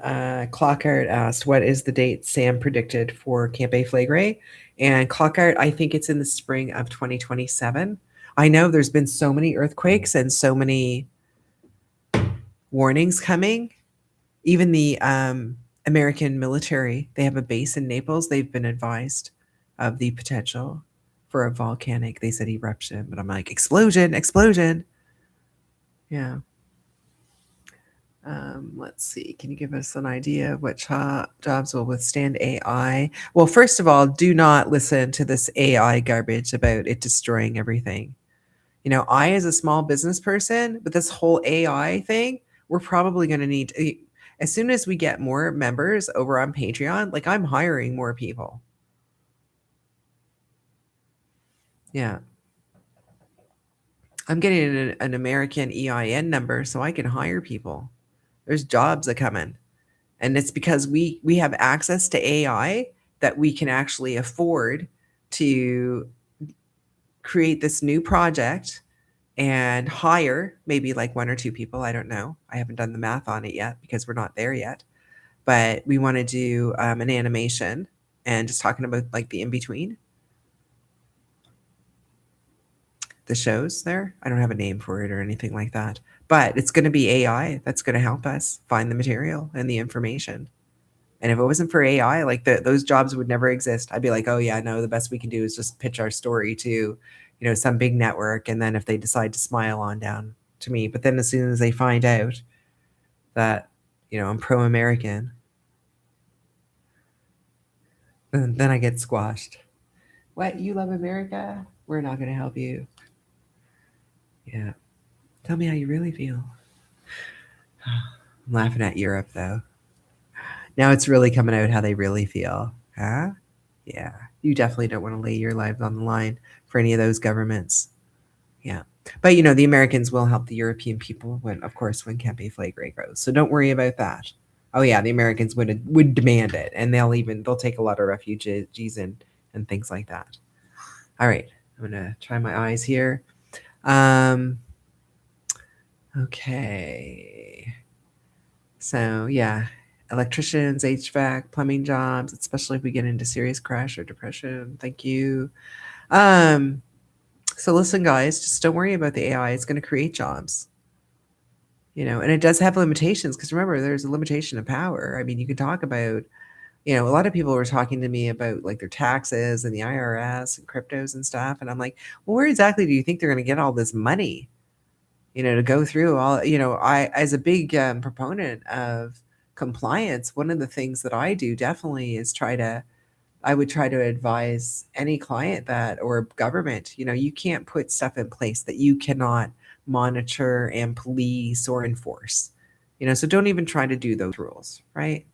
Clockart asked, "What is the date Sam predicted for Campe Flagré?" And Clockart, I think it's in the spring of 2027. I know there's been so many earthquakes and so many warnings coming. Even the American military, they have a base in Naples. They've been advised of the potential for a volcanic, they said eruption, but I'm like, explosion, explosion. Yeah. Let's see. Can you give us an idea of what jobs will withstand AI? Well, first of all, do not listen to this AI garbage about it destroying everything. I, as a small business person, but this whole AI thing, we're probably going to need, as soon as we get more members over on Patreon, like I'm hiring more people. Yeah. I'm getting an American EIN number so I can hire people. There's jobs that come in. And it's because we have access to AI that we can actually afford to create this new project and hire maybe like one or two people. I don't know. I haven't done the math on it yet because we're not there yet. But we want to do an animation and just talking about like the in between the shows there. I don't have a name for it or anything like that. But it's going to be AI that's going to help us find the material and the information. And if it wasn't for AI, like those jobs would never exist. I'd be like, oh yeah, no, the best we can do is just pitch our story to, some big network. And then if they decide to smile on down to me, but then as soon as they find out that, I'm pro-American, then I get squashed. What? You love America? We're not going to help you. Yeah. Tell me how you really feel. I'm laughing at Europe though. Now it's really coming out how they really feel. Huh? Yeah. You definitely don't want to lay your lives on the line for any of those governments. Yeah. But the Americans will help the European people of course, when Campe Flagré grows. So don't worry about that. Oh yeah, the Americans would demand it, and they'll take a lot of refugees and things like that. All right. I'm gonna try my eyes here. Okay. So yeah, electricians, HVAC, plumbing jobs, especially if we get into serious crash or depression. Thank you. So listen, guys, just don't worry about the AI. It's going to create jobs, and it does have limitations because remember, there's a limitation of power. I mean, you can talk about, a lot of people were talking to me about like their taxes and the IRS and cryptos and stuff. And I'm like, well, where exactly do you think they're going to get all this money, to go through all, as a big proponent of compliance, one of the things that I do definitely is I would try to advise any client that or government, you can't put stuff in place that you cannot monitor and police or enforce. So don't even try to do those rules, right?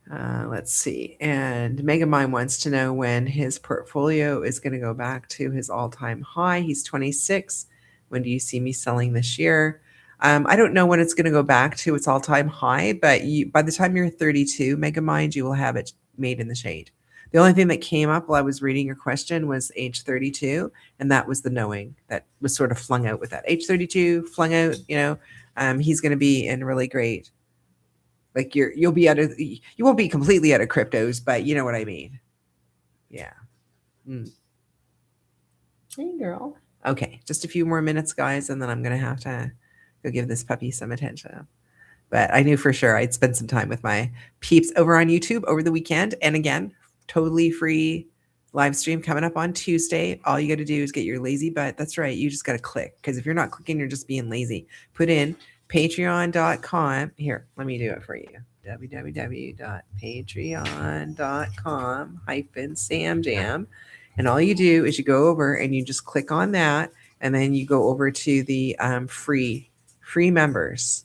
Let's see. And Megamind wants to know when his portfolio is going to go back to his all-time high. He's 26. When do you see me selling this year? I don't know when it's going to go back to its all-time high, but by the time you're 32, Megamind, you will have it made in the shade. The only thing that came up while I was reading your question was age 32, and that was the knowing that was sort of flung out with that. Age 32, flung out, he's going to be in really great. Like you'll be you won't be completely out of cryptos, but you know what I mean. Yeah. Hey, girl. Okay, just a few more minutes, guys, and then I'm going to have to go give this puppy some attention. But I knew for sure I'd spend some time with my peeps over on YouTube over the weekend. And again, totally free live stream coming up on Tuesday. All you got to do is get your lazy butt. That's right. You just got to click, because if you're not clicking, you're just being lazy. Put in patreon.com. Here, let me do it for you. www.patreon.com/SamJam. And all you do is you go over and you just click on that. And then you go over to the free members.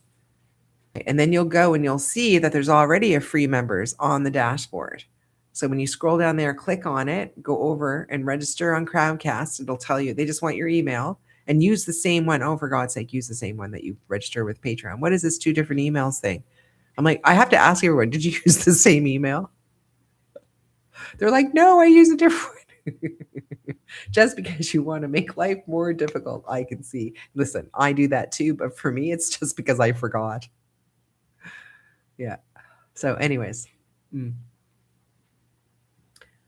And then you'll go and you'll see that there's already a free members on the dashboard. So when you scroll down there, click on it, go over and register on Crowdcast. It'll tell you, they just want your email, and use the same one. Oh, for God's sake, use the same one that you register with Patreon. What is this 2 different emails thing? I'm like, I have to ask everyone, did you use the same email? They're like, no, I use a different one. Just because you want to make life more difficult, I can see. Listen, I do that too, but for me, it's just because I forgot. Yeah. So anyways.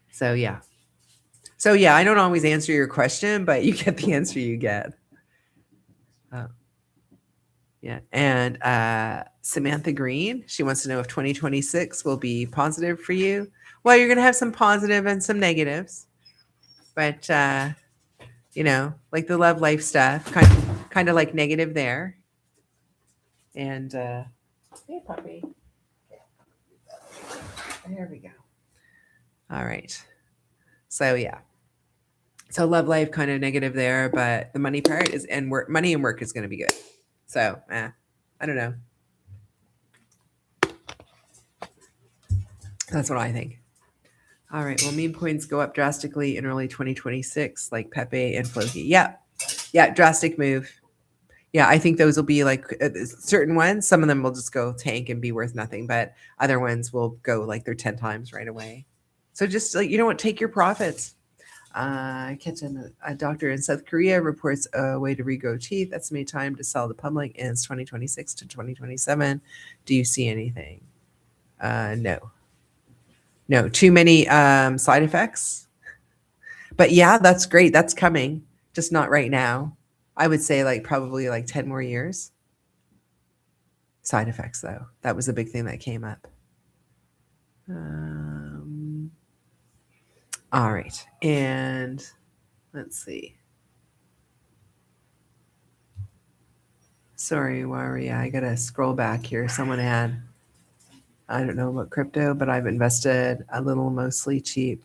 So yeah, I don't always answer your question, but you get the answer you get. Yeah. And Samantha Green, she wants to know if 2026 will be positive for you. Well, you're going to have some positive and some negatives, but like the love life stuff, kind of like negative there. And hey, puppy. There we go. All right. So yeah. So love life kind of negative there, but the money part is, and money and work is going to be good. So I don't know. That's what I think. All right. Well, meme coins go up drastically in early 2026, like Pepe and Floki. Yeah. Drastic move. Yeah, I think those will be like certain ones. Some of them will just go tank and be worth nothing, but other ones will go like they're 10 times right away. So just like, take your profits. Catching a doctor in South Korea reports a way to regrow teeth. Estimated time to sell the public is 2026 to 2027. Do you see anything? No. Too many side effects. But yeah, that's great. That's coming. Just not right now. I would say probably 10 more years. Side effects, though. That was a big thing that came up. All right. And let's see. Sorry, Waria. I got to scroll back here. Someone had, I don't know about crypto, but I've invested a little, mostly cheap.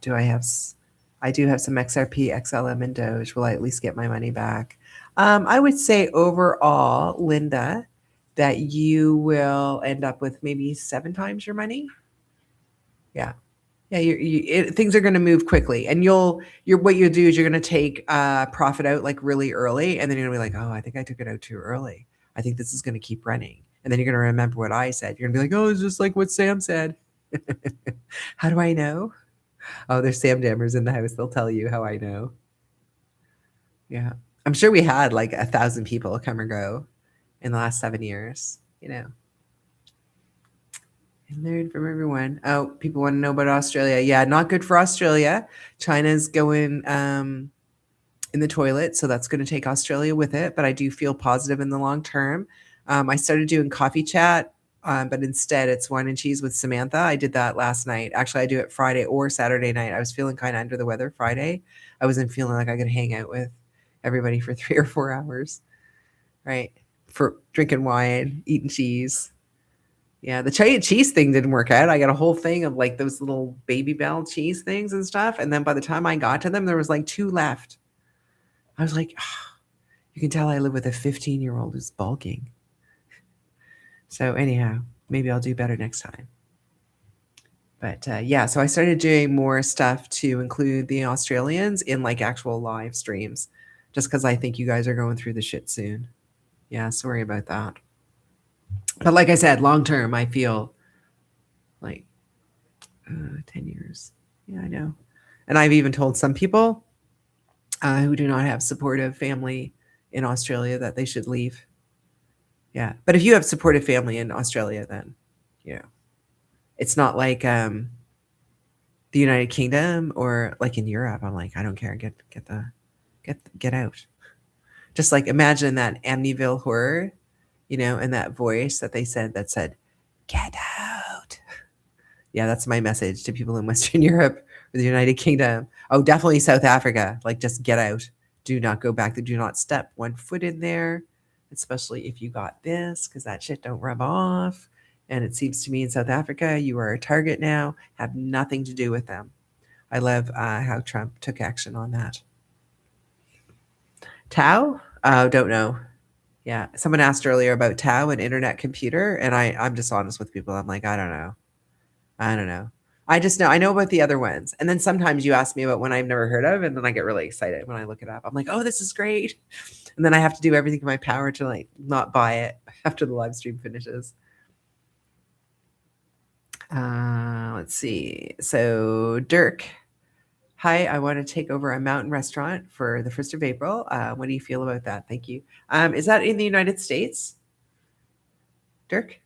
I do have some XRP, XLM, and Doge. Will I at least get my money back? I would say overall, Linda, that you will end up with maybe 7 times your money. Yeah. Things are going to move quickly, and what you'll do is you're going to take profit out really early, and then you're going to be like, oh, I think I took it out too early. I think this is going to keep running. And then you're going to remember what I said. You're going to be like, oh, it's just like what Sam said. How do I know? Oh, there's Sam Dammers in the house. They'll tell you how I know. Yeah. I'm sure we had 1,000 people come or go in the last 7 years, I learned from everyone. Oh, people want to know about Australia. Yeah, not good for Australia. China's going in the toilet, so that's going to take Australia with it. But I do feel positive in the long term. I started doing coffee chat, but instead it's wine and cheese with Samantha. I did that last night. Actually, I do it Friday or Saturday night. I was feeling kind of under the weather Friday. I wasn't feeling like I could hang out with everybody for 3 or 4 hours, right? For drinking wine, eating cheese. Yeah, the cheese thing didn't work out. I got a whole thing of those little Baby Bell cheese things and stuff. And then by the time I got to them, there was 2 left. I was like, oh, you can tell I live with a 15-year-old who's bulking. So anyhow, maybe I'll do better next time. But so I started doing more stuff to include the Australians in actual live streams, just because I think you guys are going through the shit soon. Yeah, sorry about that. But like I said, long term, I feel 10 years. Yeah, I know. And I've even told some people who do not have supportive family in Australia that they should leave. Yeah. But if you have supportive family in Australia, then, you know, it's not like the United Kingdom or like in Europe. I'm like, I don't care. Get out. Just like imagine that Amityville horror, and that voice that they said that said, "Get out." Yeah, that's my message to people in Western Europe or the United Kingdom. Oh, definitely South Africa. Like, just get out. Do not go back. Do not step one foot in there, especially if you got this, because that shit don't rub off. And it seems to me in South Africa, you are a target now. Have nothing to do with them. I love how Trump took action on that. Tau? Don't know. Yeah, someone asked earlier about Tau and internet computer, and I'm just honest with people. I'm like, I don't know. I don't know. I know about the other ones. And then sometimes you ask me about one I've never heard of, and then I get really excited when I look it up. I'm like, oh, this is great. And then I have to do everything in my power to like not buy it after the live stream finishes. Let's see. So Dirk, hi, I want to take over a mountain restaurant for the 1st of April. What do you feel about that? Thank you. Is that in the United States, Dirk?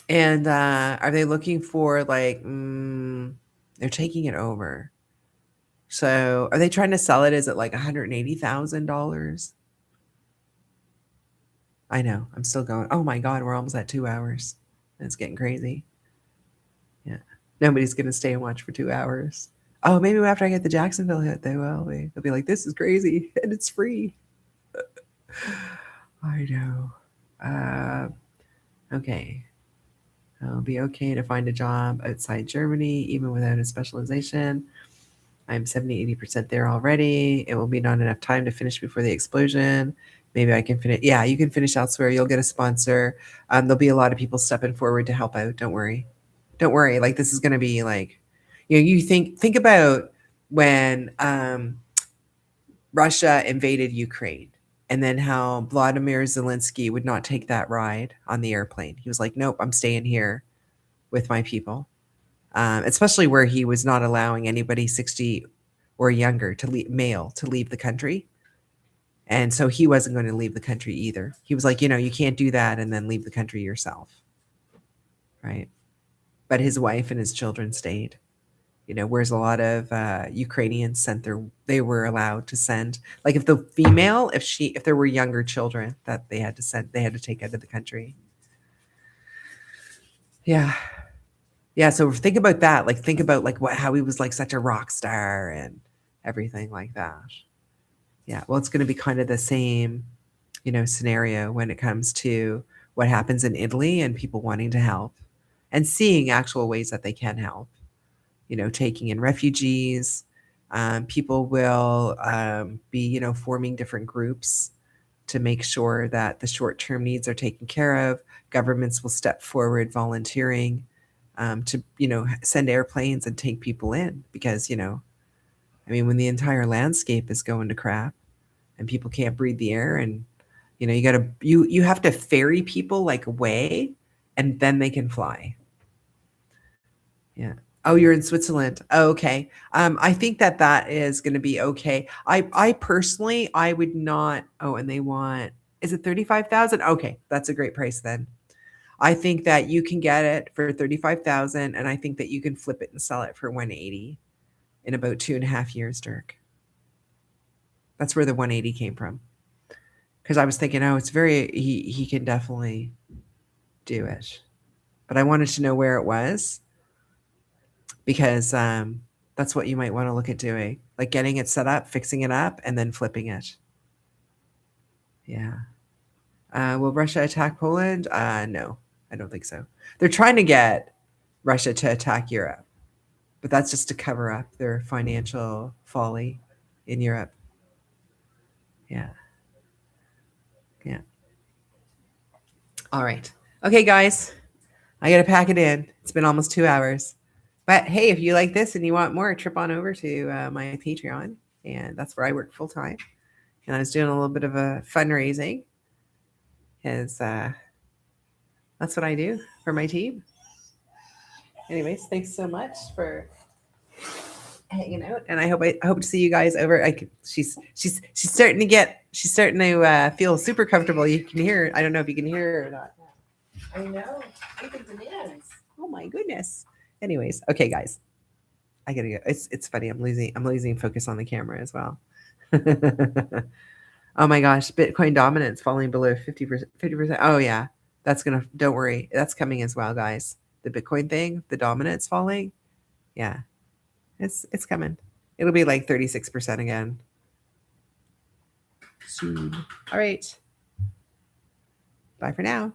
And are they looking for like, they're taking it over. So are they trying to sell it? Is it like $180,000? I know. I'm still going. Oh my God, we're almost at 2 hours. It's getting crazy. Yeah. Nobody's going to stay and watch for 2 hours. Oh, maybe after I get the Jacksonville hit, they will. They'll be like, this is crazy and it's free. I know. Okay. It'll be okay to find a job outside Germany, even without a specialization. I'm 70-80% there already. It will be not enough time to finish before the explosion. Maybe I can finish. Yeah, you can finish elsewhere. You'll get a sponsor. There'll be a lot of people stepping forward to help out. Don't worry. Don't worry. Like this is going to be like, you think about when Russia invaded Ukraine and then how Vladimir Zelensky would not take that ride on the airplane. He was like, nope, I'm staying here with my people. Especially where he was not allowing anybody 60 or younger male to leave the country. And so he wasn't going to leave the country either. He was like, you can't do that and then leave the country yourself. Right. But his wife and his children stayed, whereas a lot of Ukrainians they were allowed to send, like if the female, if there were younger children that they had to take out of the country. Yeah. Yeah, so think about that. Like, think about like how he was like such a rock star and everything like that. Yeah, well, it's going to be kind of the same, scenario when it comes to what happens in Italy and people wanting to help and seeing actual ways that they can help. Taking in refugees. People will be, forming different groups to make sure that the short-term needs are taken care of. Governments will step forward volunteering to send airplanes and take people in because when the entire landscape is going to crap and people can't breathe the air and you have to ferry people like away and then they can fly. Yeah. Oh, you're in Switzerland. Oh, okay. I think that is going to be okay. I personally, I would not. Oh, and they want, is it 35,000? Okay, that's a great price then. I think that you can get it for 35,000, and I think that you can flip it and sell it for 180 in about 2.5 years, Dirk. That's where the 180 came from. Because I was thinking, oh, it's he can definitely do it, but I wanted to know where it was because that's what you might want to look at doing, like getting it set up, fixing it up, and then flipping it. Yeah. Will Russia attack Poland? No, I don't think so. They're trying to get Russia to attack Europe, but that's just to cover up their financial folly in Europe. Yeah. Yeah. All right. Okay, guys. I got to pack it in. It's been almost 2 hours. But hey, if you like this and you want more, trip on over to my Patreon. And that's where I work full time. And I was doing a little bit of a fundraising because that's what I do for my team. Anyways, thanks so much for hanging out, and I hope to see you guys over. She's starting to feel super comfortable. You can hear her. I don't know if you can hear her or not. I know. Look at the demands. Oh my goodness. Anyways, okay, guys, I gotta go. It's funny. I'm losing focus on the camera as well. Oh my gosh, Bitcoin dominance falling below 50%. 50%. Oh yeah, don't worry, that's coming as well, guys. The Bitcoin thing, the dominance falling. Yeah, it's coming. It'll be like 36% again soon. All right. Bye for now.